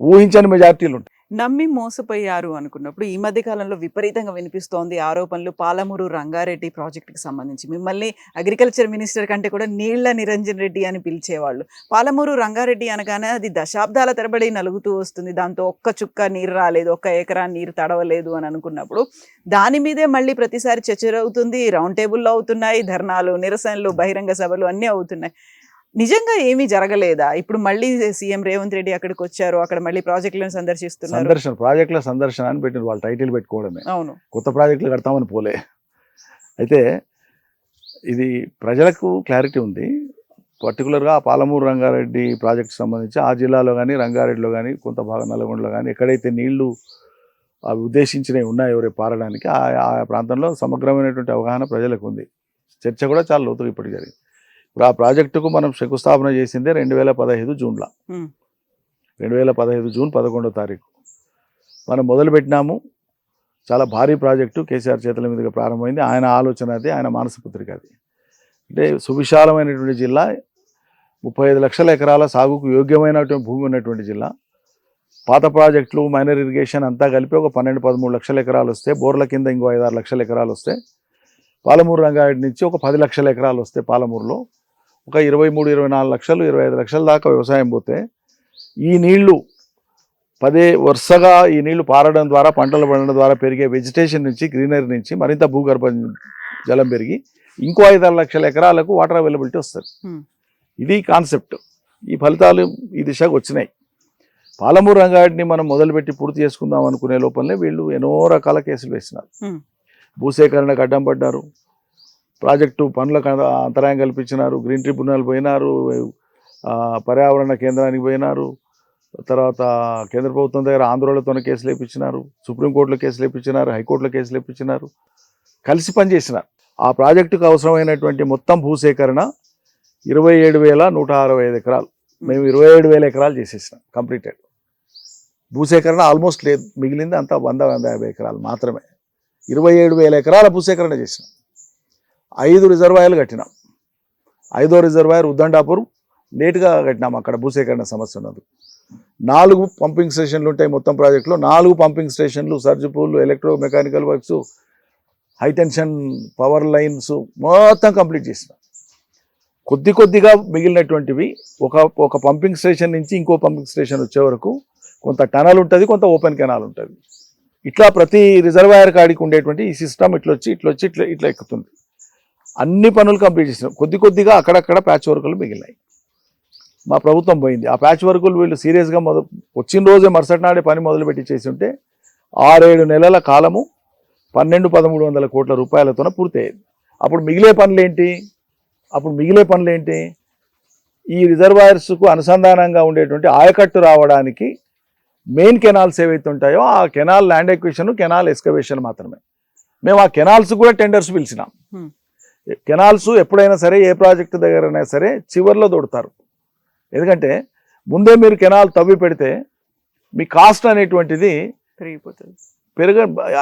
ఊహించని మెజార్టీలు ఉంటాయి. నమ్మి మోసపోయారు అనుకున్నప్పుడు ఈ మధ్య కాలంలో విపరీతంగా వినిపిస్తోంది ఆరోపణలు పాలమూరు రంగారెడ్డి ప్రాజెక్టుకి సంబంధించి. మిమ్మల్ని అగ్రికల్చర్ మినిస్టర్ కంటే కూడా నీళ్ల నిరంజన్ రెడ్డి అని పిలిచేవాళ్ళు. పాలమూరు రంగారెడ్డి అనగానే అది దశాబ్దాల తరబడి నలుగుతూ వస్తుంది, దాంతో ఒక్క చుక్క నీరు రాలేదు, ఒక్క ఎకరా నీరు తడవలేదు అని అనుకున్నప్పుడు దాని మీదే మళ్ళీ ప్రతిసారి చర్చ అవుతుంది, రౌండ్ టేబుల్లో అవుతున్నాయి, ధర్నాలు, నిరసనలు, బహిరంగ సభలు అన్నీ అవుతున్నాయి. నిజంగా ఏమీ జరగలేదా? ఇప్పుడు మళ్ళీ సీఎం రేవంత్ రెడ్డి అక్కడికి వచ్చారు, అక్కడ మళ్ళీ ప్రాజెక్టులను సందర్శిస్తున్నారు. ప్రాజెక్టుల సందర్శన అని పెట్టిన వాళ్ళు టైటిల్ పెట్టుకోవడమే. అవును, కొత్త ప్రాజెక్టులు కడతామని పోలే. అయితే ఇది ప్రజలకు క్లారిటీ ఉంది. పర్టికులర్గా పాలమూరు రంగారెడ్డి ప్రాజెక్టు సంబంధించి ఆ జిల్లాలో కానీ, రంగారెడ్డిలో కానీ, కొంత భాగం నల్గొండలో కానీ ఎక్కడైతే నీళ్లు అవి ఉద్దేశించినవి ఉన్నాయో రేపు పారడానికి ఆ ప్రాంతంలో సమగ్రమైనటువంటి అవగాహన ప్రజలకు ఉంది. చర్చ కూడా చాలా లోతుగా ఇప్పటికి జరిగింది. ఇప్పుడు ఆ ప్రాజెక్టుకు మనం శంకుస్థాపన చేసిందే 2015 జూన్లో. 2015 జూన్ 11వ తారీఖు మనం మొదలుపెట్టినాము. చాలా భారీ ప్రాజెక్టు కేసీఆర్ చేతుల మీదుగా ప్రారంభమైంది. ఆయన ఆలోచన అది, ఆయన మానసపుత్రిక అది. అంటే సువిశాలమైనటువంటి జిల్లా, 35 లక్షల ఎకరాల సాగుకు యోగ్యమైనటువంటి భూమి ఉన్నటువంటి జిల్లా. పాత ప్రాజెక్టులు, మైనర్ ఇరిగేషన్ అంతా కలిపి ఒక 12-13 లక్షల ఎకరాలు వస్తే, బోర్ల కింద ఇంకో 5-6 లక్షల ఎకరాలు వస్తే, పాలమూరు రంగారెడ్డి నుంచి ఒక 10 లక్షల ఎకరాలు వస్తే, పాలమూరులో ఒక 23-24 లక్షలు, 25 లక్షల దాకా వ్యవసాయం పోతే, ఈ నీళ్లు వరుసగా ఈ నీళ్లు పారడం ద్వారా, పంటలు పండడం ద్వారా పెరిగే వెజిటేషన్ నుంచి, గ్రీనరీ నుంచి మరింత భూగర్భ జలం పెరిగి ఇంకో 5-6 లక్షల ఎకరాలకు వాటర్ అవైలబిలిటీ వస్తుంది. ఇది కాన్సెప్ట్. ఈ ఫలితాలు ఈ దిశగా వచ్చినాయి. పాలమూరు రంగారెడ్డిని మనం మొదలుపెట్టి పూర్తి చేసుకుందాం అనుకునే లోపలనే వీళ్ళు ఎన్నో రకాల కేసులు వేసినారు. భూసేకరణకు అడ్డం పడ్డారు, ప్రాజెక్టు పనులకు అంతరాయం కల్పించినారు, గ్రీన్ ట్రిబ్యునల్ పోయినారు, పర్యావరణ కేంద్రానికి పోయినారు, తర్వాత కేంద్ర ప్రభుత్వం దగ్గర ఆంధ్రోళతోనే కేసులు వేయించినారు, సుప్రీంకోర్టులో కేసులు వేయించినారు, హైకోర్టులో కేసులు వేయించినారు, కలిసి పనిచేసినారు. ఆ ప్రాజెక్టుకు అవసరమైనటువంటి మొత్తం భూసేకరణ 27,165 ఎకరాలు. మేము 27,000 ఎకరాలు చేసేసినాం, కంప్లీటెడ్. భూసేకరణ ఆల్మోస్ట్ లేదు, మిగిలింది అంతా 100-150 ఎకరాలు మాత్రమే. 27,000 ఎకరాల భూసేకరణ చేసినాం. 5 రిజర్వాయర్లు కట్టినాం. 5వ రిజర్వాయర్ ఉద్దండాపూర్ లేటుగా కట్టినాం, అక్కడ భూసేకరణ సమస్య ఉన్నది. 4 పంపింగ్ స్టేషన్లు ఉంటాయి మొత్తం ప్రాజెక్టులో. 4 పంపింగ్ స్టేషన్లు, surge pool, electro mechanical works, high tension power lines మొత్తం కంప్లీట్ చేసినాం. కొద్దిగా మిగిలినటువంటివి ఒక పంపింగ్ స్టేషన్ నుంచి ఇంకో పంపింగ్ స్టేషన్ వచ్చే వరకు కొంత టనల్ ఉంటుంది, కొంత ఓపెన్ కెనాల్ ఉంటుంది. ఇట్లా ప్రతి రిజర్వాయర్ కాడికి ఉండేటువంటి ఈ సిస్టమ్ ఇట్లా ఎక్కుతుంది. అన్ని పనులు కంప్లీట్ చేసినాం. కొద్దిగా అక్కడక్కడ ప్యాచ్ వర్కులు మిగిలినాయి. మా ప్రభుత్వం పోయింది. ఆ ప్యాచ్ వర్కులు వీళ్ళు సీరియస్గా వచ్చిన రోజే మరుసటి నాడే పని మొదలుపెట్టి చేసి ఉంటే 6-7 నెలల కాలము 1200-1300 కోట్ల రూపాయలతోనే పూర్తయ్యేది. అప్పుడు మిగిలే పనులు ఏంటి? ఈ రిజర్వాయర్స్కు అనుసంధానంగా ఉండేటువంటి ఆయకట్టు రావడానికి మెయిన్ కెనాల్స్ ఏవైతే ఉంటాయో ఆ canal land acquisition, canal excavation మాత్రమే. మేము ఆ కెనాల్స్ కూడా టెండర్స్ పిలిచినాం. కెనాల్స్ ఎప్పుడైనా సరే, ఏ ప్రాజెక్టు దగ్గరైనా సరే చివర్లో దొడతారు. ఎందుకంటే ముందే మీరు కెనాల్ తవ్వి పెడితే మీ కాస్ట్ అనేటువంటిది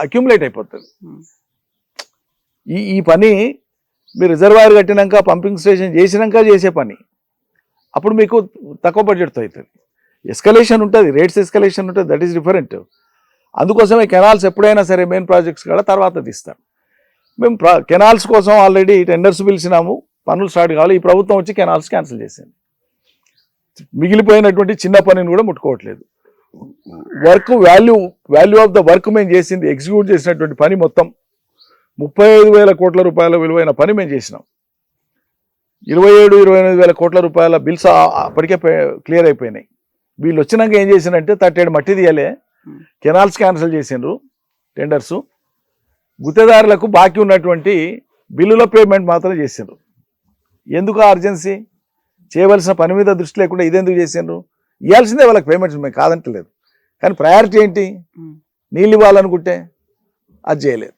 అక్యుములేట్ అయిపోతుంది. ఈ పని మీరు రిజర్వాయర్ కట్టినాక, పంపింగ్ స్టేషన్ చేసినాక చేసే పని. అప్పుడు మీకు తక్కువ బడ్జెట్తో అవుతుంది. ఎస్కలేషన్ ఉంటుంది, రేట్స్ ఎస్కలేషన్ ఉంటుంది, దట్ ఈస్ డిఫరెంట్. అందుకోసమే కెనాల్స్ ఎప్పుడైనా సరే మెయిన్ ప్రాజెక్ట్స్ కూడా తర్వాత తీస్తాం. మేము కెనాల్స్ కోసం ఆల్రెడీ టెండర్స్ పిలిచినాము, పనులు స్టార్ట్ కావాలి. ఈ ప్రభుత్వం వచ్చి కెనాల్స్ క్యాన్సిల్ చేసింది. మిగిలిపోయినటువంటి చిన్న పనిని కూడా ముట్టుకోవట్లేదు. Work value of the work మేము చేసింది, ఎగ్జిక్యూట్ చేసినటువంటి పని మొత్తం 35,000 కోట్ల రూపాయల విలువైన పని మేము చేసినాం. 27-28,000 కోట్ల రూపాయల బిల్స్ అప్పటికే క్లియర్ అయిపోయినాయి. వీళ్ళు వచ్చినాక ఏం చేసినంటే 37 మట్టి తీయలే, కెనాల్స్ క్యాన్సిల్ చేసిండ్రు టెండర్సు. గుత్తేదారులకు బాకీ ఉన్నటువంటి బిల్లుల పేమెంట్ మాత్రం చేసిండ్రు. ఎందుకు అర్జెన్సీ? చేయవలసిన పని మీద దృష్టి లేకుండా ఇదెందుకు చేసిండ్రు? ఇవ్వాల్సిందే వాళ్ళకి పేమెంట్స్, మేము కాదంటలేదు, కానీ ప్రయారిటీ ఏంటి? నీళ్ళు ఇవ్వాలనుకుంటే అది చేయలేదు.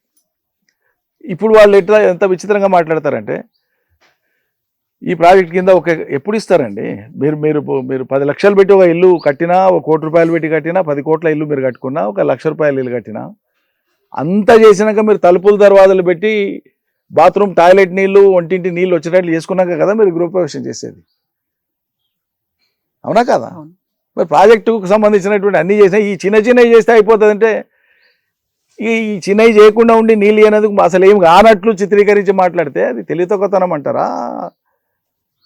ఇప్పుడు వాళ్ళు ఎంత విచిత్రంగా మాట్లాడతారంటే, ఈ ప్రాజెక్ట్ కింద ఎప్పుడు ఇస్తారండి? మీరు 10 లక్షలు పెట్టి ఒక ఇల్లు కట్టినా, ఒక 1 కోటి రూపాయలు పెట్టి కట్టినా, 10 కోట్ల ఇల్లు మీరు కట్టుకున్నా, 1 లక్ష రూపాయల ఇల్లు కట్టినా, అంతా చేసినాక మీరు తలుపులు దర్వాజాలు పెట్టి బాత్రూమ్ టాయిలెట్ నీళ్లు, ఒంటింటి నీళ్ళు వచ్చేటట్లు చేసుకున్నాక కదా మీరు గృహప్రవేశం చేసేది, అవునా కదా? మరి ప్రాజెక్టుకు సంబంధించినటువంటి అన్నీ చేసినా ఈ చిన్నవి చేస్తే అయిపోతుందంటే, ఈ చిన్నవి చేయకుండా ఉండి నీళ్ళు అనేందుకు అసలు ఏం కానట్లు చిత్రీకరించి మాట్లాడితే అది తెలివితక్కువతనం అంటారా,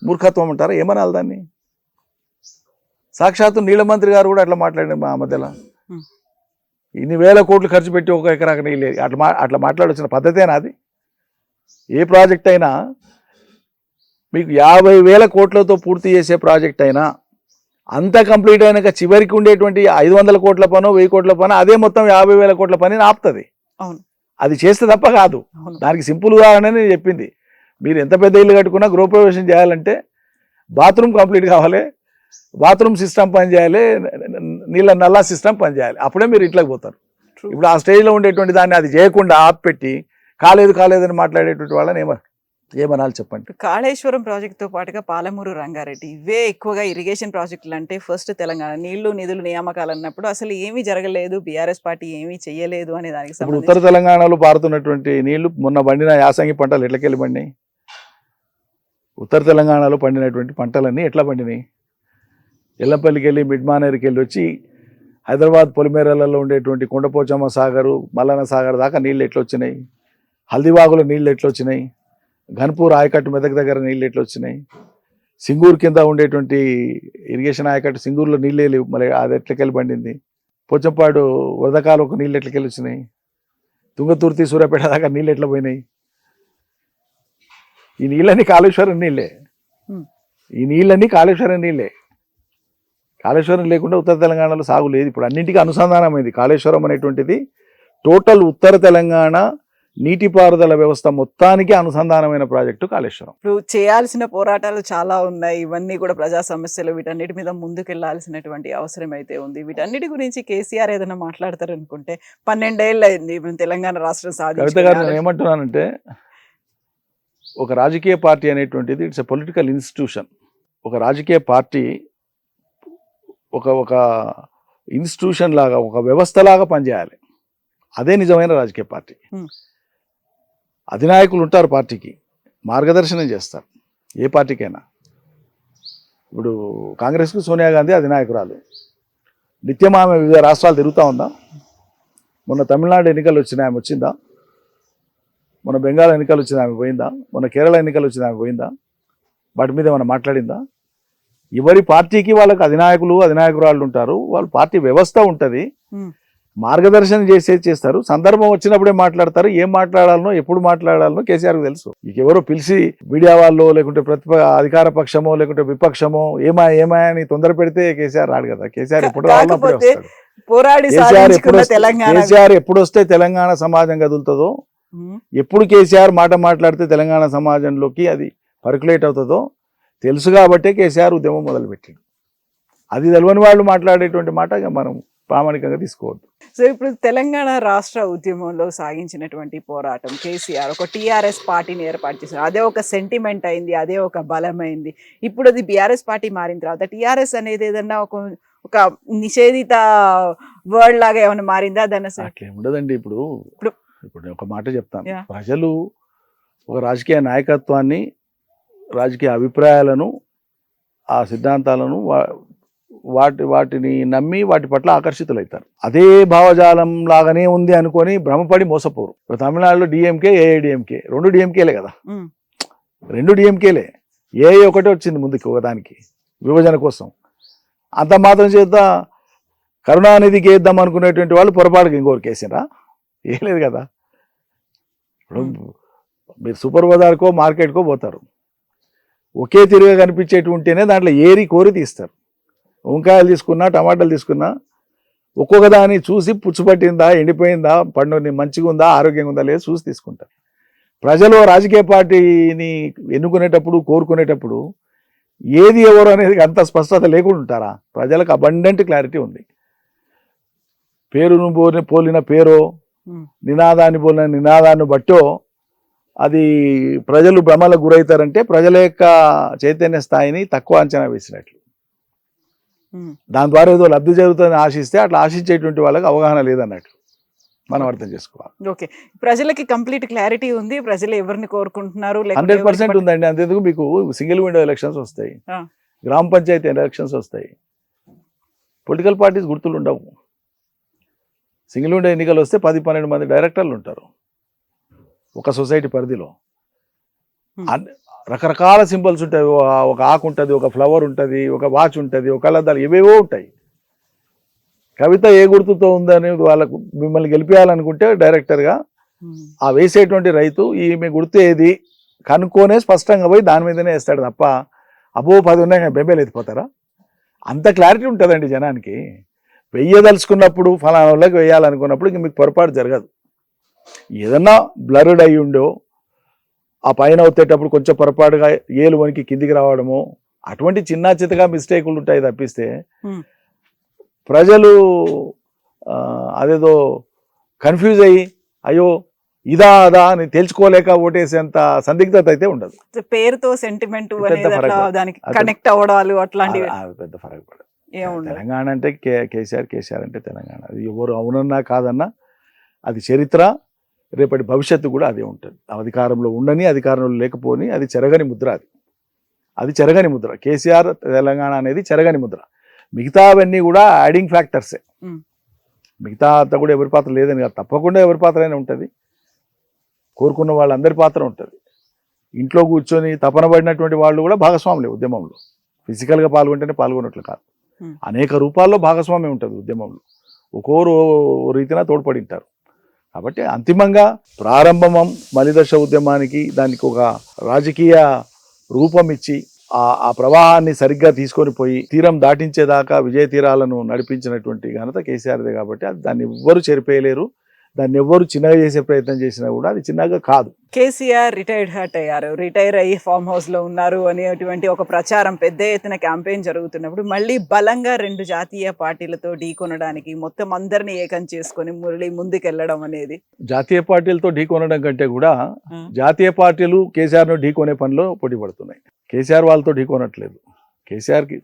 మూర్ఖత్వం అంటారా, ఏమనాలి దాన్ని? సాక్షాత్తు నీళ్ళ మంత్రి గారు కూడా అట్లా మాట్లాడారు మా మధ్యలో. ఇన్ని వేల కోట్లు ఖర్చు పెట్టి 1 ఎకరాకు నీళ్ళు అట్లా మాట్లాడొచ్చిన పద్ధతేనా అది? ఏ ప్రాజెక్ట్ అయినా మీకు 50,000 కోట్లతో పూర్తి చేసే ప్రాజెక్ట్ అయినా అంతా కంప్లీట్ అయినాక చివరికి ఉండేటువంటి 500 కోట్ల పనో 1000 కోట్ల పనో అదే మొత్తం 50,000 కోట్ల పని ఆపుతుంది. అది చేస్తే తప్ప కాదు. దానికి సింపుల్ ఉదాహరణ నేను చెప్పింది. మీరు ఎంత పెద్ద ఇల్లు కట్టుకున్నా గృహప్రవేశం చేయాలంటే బాత్రూమ్ కంప్లీట్ కావాలి, బాత్రూమ్ సిస్టమ్ పనిచేయాలి, నీళ్ళ నల్లా సిస్టమ్ పనిచేయాలి, అప్పుడే మీరు ఇంట్లోకి పోతారు. ఇప్పుడు ఆ స్టేజ్లో ఉండేటువంటి దాన్ని అది చేయకుండా ఆపిపెట్టి కాలేదని మాట్లాడేటువంటి వాళ్ళని ఏమనాలి చెప్పండి? కాళేశ్వరం ప్రాజెక్టుతో పాటుగా పాలమూరు రంగారెడ్డి ఇవే ఎక్కువగా ఇరిగేషన్ ప్రాజెక్టులు అంటే ఫస్ట్ తెలంగాణ నీళ్లు నిధులు నియామకాలు అన్నప్పుడు అసలు ఏమీ జరగలేదు, బీఆర్ఎస్ పార్టీ ఏమీ చేయలేదు అనే దానికి ఇప్పుడు ఉత్తర తెలంగాణలో పారుతున్నటువంటి నీళ్లు మొన్న పండిన యాసంగి పంటలు ఎట్లకెళ్ళి పండినాయి? ఉత్తర తెలంగాణలో పండినటువంటి పంటలన్నీ ఎట్లా పండినాయి? ఎల్లంపల్లికి వెళ్ళి మిడ్మానేరుకి వెళ్ళి వచ్చి హైదరాబాద్ పొలిమేరలలో ఉండేటువంటి కొండపోచమ్మ సాగరు, మల్లన్న సాగర్ దాకా నీళ్ళు ఎట్లా వచ్చినాయి? హల్దీవాగులో నీళ్ళు ఎట్లా వచ్చినాయి? ఘన్పూర్ ఆయకట్టు మెదక్ దగ్గర నీళ్ళు ఎట్లా వచ్చినాయి? సింగూరు కింద ఉండేటువంటి ఇరిగేషన్ ఆయకట్టు సింగూరులో నీళ్ళే లేవు, మళ్ళీ అది ఎట్లకెళ్ళి పండింది? పోచంపాడు వరదకాలకు నీళ్ళు ఎట్లకెళ్ళి వచ్చినాయి? తుంగతుర్తి సూర్యాపేట దాకా నీళ్ళు ఎట్లా పోయినాయి? ఈ నీళ్ళన్నీ కాళేశ్వరం నీళ్ళే. కాళేశ్వరం లేకుండా ఉత్తర తెలంగాణలో సాగు లేదు. ఇప్పుడు అన్నింటికీ అనుసంధానమైంది కాళేశ్వరం అనేటువంటిది. టోటల్ ఉత్తర తెలంగాణ నీటిపారుదల వ్యవస్థ మొత్తానికి అనుసంధానమైన ప్రాజెక్టు కాళేశ్వరం. ఇప్పుడు చేయాల్సిన పోరాటాలు చాలా ఉన్నాయి, ఇవన్నీ కూడా ప్రజా సమస్యలు, వీటన్నిటి మీద ముందుకెళ్లాల్సినటువంటి అవసరం అయితే ఉంది. వీటన్నిటి గురించి కేసీఆర్ ఏదైనా మాట్లాడతారనుకుంటే 12 ఏళ్ళు అయింది ఇప్పుడు తెలంగాణ రాష్ట్రం కవిత గారు, నేను ఏమంటున్నానంటే, ఒక రాజకీయ పార్టీ అనేటువంటిది ఇట్స్ ఎ పొలిటికల్ ఇన్స్టిట్యూషన్. ఒక రాజకీయ పార్టీ ఒక ఇన్స్టిట్యూషన్ లాగా, ఒక వ్యవస్థలాగా పనిచేయాలి. అదే నిజమైన రాజకీయ పార్టీ. అధినాయకులు ఉంటారు, పార్టీకి మార్గదర్శనం చేస్తారు, ఏ పార్టీకైనా. ఇప్పుడు కాంగ్రెస్కు సోనియా గాంధీ అధినాయకురాలు. నిత్యం ఆమె వివిధ రాష్ట్రాలు తిరుగుతూ ఉందా? మొన్న తమిళనాడు ఎన్నికలు వచ్చిన ఆమె వచ్చిందా? మొన్న బెంగాల్ ఎన్నికలు వచ్చిన ఆమె పోయిందా? మొన్న కేరళ ఎన్నికలు వచ్చిన ఆమె పోయిందా? వాటి మీద ఏమైనా మాట్లాడిందా? ఎవరి పార్టీకి వాళ్ళకి అధినాయకురాళ్ళు ఉంటారు, వాళ్ళ పార్టీ వ్యవస్థ ఉంటుంది, మార్గదర్శనం చేస్తారు. సందర్భం వచ్చినప్పుడే మాట్లాడతారు. ఏం మాట్లాడాలనో ఎప్పుడు మాట్లాడాలనో కేసీఆర్కి తెలుసు. ఇక ఎవరో పిలిచి మీడియా వాళ్ళు, లేకుంటే అధికార పక్షమో లేకుంటే విపక్షమో ఏమాయని తొందర పెడితే కేసీఆర్ రాడు కదా. కేసీఆర్ ఎప్పుడు కేసీఆర్ ఎప్పుడు వస్తే తెలంగాణ సమాజం కదులుతుందో, ఎప్పుడు కేసీఆర్ మాట మాట్లాడితే తెలంగాణ సమాజంలోకి అది పర్కులేట్ అవుతుందో తెలుసు కాబట్టే కేసీఆర్ ఉద్యమం మొదలుపెట్టిండు. అది తెలియని వాళ్ళు మాట్లాడేటువంటి మాట మనం ప్రామాణికంగా తీసుకోవద్దు. సో ఇప్పుడు తెలంగాణ రాష్ట్ర ఉద్యమంలో సాగించినటువంటి పోరాటం కేసీఆర్ ఒక టీఆర్ఎస్ పార్టీని ఏర్పాటు చేశారు. అదే ఒక సెంటిమెంట్ అయింది, అదే ఒక బలమైంది. ఇప్పుడు అది బీఆర్ఎస్ పార్టీ మారిన తర్వాత టీఆర్ఎస్ అనేది ఏదన్నా ఒక నిషేధిత వర్డ్ లాగా ఏమైనా మారిందా? దాన్ని అట్లే ఉండదండి. ఇప్పుడు ఒక మాట చెప్తాను. ప్రజలు ఒక రాజకీయ నాయకత్వాన్ని, రాజకీయ అభిప్రాయాలను, ఆ సిద్ధాంతాలను వాటిని నమ్మి వాటి పట్ల ఆకర్షితులవుతారు. అదే భావజాలం లాగానే ఉంది అనుకొని భ్రమపడి మోసపోరు. ఇప్పుడు తమిళనాడులో డిఎంకే, ఏఐడిఎంకే 2 డిఎంకేలే కదా, 2 డిఎంకేలే. ఏఐ ఒకటే వచ్చింది ముందుకు ఒకదానికి విభజన కోసం. అంత మాత్రం చేత కరుణానిధికి వేద్దాం అనుకునేటువంటి వాళ్ళు పొరపాటుగా ఇంకోరికి వేసినరా? వేయలేదు కదా. ఇప్పుడు మీరు సూపర్ బజార్కో మార్కెట్కో పోతారు, ఒకే తిరిగా కనిపించేటుంటేనే దాంట్లో ఏరి కోరి తీస్తారు. వంకాయలు తీసుకున్నా, టమాటాలు తీసుకున్నా ఒక్కొక్క దాన్ని చూసి పుచ్చుపట్టిందా, ఎండిపోయిందా, పండు మంచిగా ఉందా, ఆరోగ్యంగా ఉందా లేదు చూసి తీసుకుంటారు. ప్రజలు రాజకీయ పార్టీని ఎన్నుకునేటప్పుడు, కోరుకునేటప్పుడు ఏది ఎవరు అనేది అంత స్పష్టత లేకుండా ఉంటారా? ప్రజలకు అబండెంట్ క్లారిటీ ఉంది. పేరును పోలిన పేరో, నినాదాన్ని పోలిన నినాదాన్ని బట్టో అది ప్రజలు భ్రమలకు గురవుతారంటే ప్రజల యొక్క చైతన్య స్థాయిని తక్కువ అంచనా వేసినట్లు. దాని ద్వారా ఏదో లబ్ధి జరుగుతుందని ఆశిస్తే అట్లా ఆశించేటువంటి వాళ్ళకి అవగాహన లేదన్నట్లు మనం అర్థం చేసుకోవాలి. ఓకే, ప్రజలకి కంప్లీట్ క్లారిటీ ఉంది, ప్రజలు ఎవరిని కోరుకుంటున్నారు 100% ఉందండి. అంతేందుకు మీకు సింగిల్ విండో ఎలక్షన్స్ వస్తాయి, గ్రామ పంచాయతీ ఎలక్షన్స్ వస్తాయి, పొలిటికల్ పార్టీస్ గుర్తులు ఉండవు. సింగిల్ విండో ఎన్నికలు వస్తే 10-12 మంది డైరెక్టర్లు ఉంటారు ఒక సొసైటీ పరిధిలో. రకరకాల సింబల్స్ ఉంటాయి, ఒక ఆకు ఉంటుంది, ఒక ఫ్లవర్ ఉంటుంది, ఒక వాచ్ ఉంటుంది, ఒక కలద్దాలు ఏవేవో ఉంటాయి. కవిత ఏ గుర్తుతో ఉందని వాళ్ళకు మిమ్మల్ని గెలిపేయాలనుకుంటే డైరెక్టర్గా ఆ వేసేటువంటి రైతు ఈమె గుర్తు ఏది కనుక్కొనే స్పష్టంగా పోయి దాని మీదనే వేస్తాడు తప్ప అబ్బో 10 ఉన్నాయి బెంబేలు ఎత్తిపోతారా? అంత క్లారిటీ ఉంటుందండి జనానికి. వెయ్యదలుచుకున్నప్పుడు ఫలానా వాళ్ళకి వేయాలనుకున్నప్పుడు ఇంక మీకు పొరపాటు జరగదు. ఏదన్నా బ్లర్డ్ అయ్యి ఉండో ఆ పైన వచ్చేటప్పుడు కొంచెం పొరపాటుగా ఏలు వనికి కిందికి రావడము అటువంటి చిన్న చితగా మిస్టేకులు ఉంటాయి తప్పిస్తే ప్రజలు అదేదో కన్ఫ్యూజ్ అయ్యి అయ్యో ఇదా అదా అని తెలుసుకోలేక ఓటేసేంత సందిగ్ధత అయితే ఉండదు. పేరుతో సెంటిమెంట్ దానికి కనెక్ట్ అవ్వడాలు అట్లాంటివి పెద్ద ఫరక్ పడదు. తెలంగాణ అంటే కేసీఆర్ అంటే తెలంగాణ. అది ఎవరు అవునన్నా కాదన్నా అది చరిత్ర, రేపటి భవిష్యత్తు కూడా అదే ఉంటుంది. అధికారంలో ఉండని అధికారంలో లేకపోని అది చెరగని ముద్ర. అది చెరగని ముద్ర. కేసీఆర్ తెలంగాణ అనేది చెరగని ముద్ర. మిగతావన్నీ కూడా యాడింగ్ ఫ్యాక్టర్సే. మిగతా అంతా కూడా ఎవరి పాత్ర లేదని కాదు, తప్పకుండా ఎవరి పాత్ర అయినా ఉంటుంది. కోరుకున్న వాళ్ళందరి పాత్ర ఉంటుంది. ఇంట్లో కూర్చొని తపన పడినటువంటి వాళ్ళు కూడా భాగస్వాములే ఉద్యమంలో. ఫిజికల్గా పాల్గొంటేనే పాల్గొన్నట్లు కాదు, అనేక రూపాల్లో భాగస్వామ్యం ఉంటుంది ఉద్యమంలో. ఒక్కోరు రీతిన తోడ్పడింటారు. కాబట్టి అంతిమంగా ప్రారంభం మలిదశ ఉద్యమానికి దానికి ఒక రాజకీయ రూపం ఇచ్చి ఆ ప్రవాహాన్ని సరిగ్గా తీసుకొని పోయి తీరం దాటించేదాకా విజయ తీరాలను నడిపించినటువంటి ఘనత కేసీఆర్దే. కాబట్టి దాన్ని ఎవ్వరు చెరిపేయలేరు. దాన్ని ఎవ్వరు చిన్నగా చేసే ప్రయత్నం చేసినా కూడా అది చిన్నగా కాదు. కేసీఆర్ రిటైర్డ్ హర్ట్ అయ్యారు, రిటైర్ అయ్యి ఫామ్ హౌస్ లో ఉన్నారు అనేటువంటి ఒక ప్రచారం పెద్ద ఎత్తున క్యాంపెయిన్ జరుగుతున్నప్పుడు మళ్ళీ బలంగా 2 జాతీయ పార్టీలతో ఢీకొనడానికి మొత్తం అందరినీ ఏకం చేసుకొని మళ్ళీ ముందుకెళ్లడం అనేది, జాతీయ పార్టీలతో ఢీకొనడం కంటే కూడా జాతీయ పార్టీలు కేసీఆర్ను ఢీకొనే పనిలో పోటీ పడుతున్నాయి. కేసీఆర్ వాళ్ళతో ఢీకొనట్లేదు. కేసీఆర్కి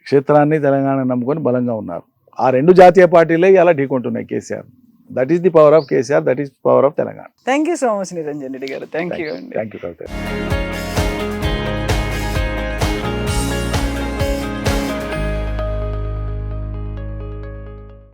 క్షేత్రాన్ని తెలంగాణ నమ్ముకొని బలంగా ఉన్నారు. ఆ 2 జాతీయ పార్టీలే ఇలా ఢీకొంటున్నాయి KCR. That is the power of KCR. That is the power of Telangana. Thank you so much, Niranjan Reddy garu. Thank you. Thank you.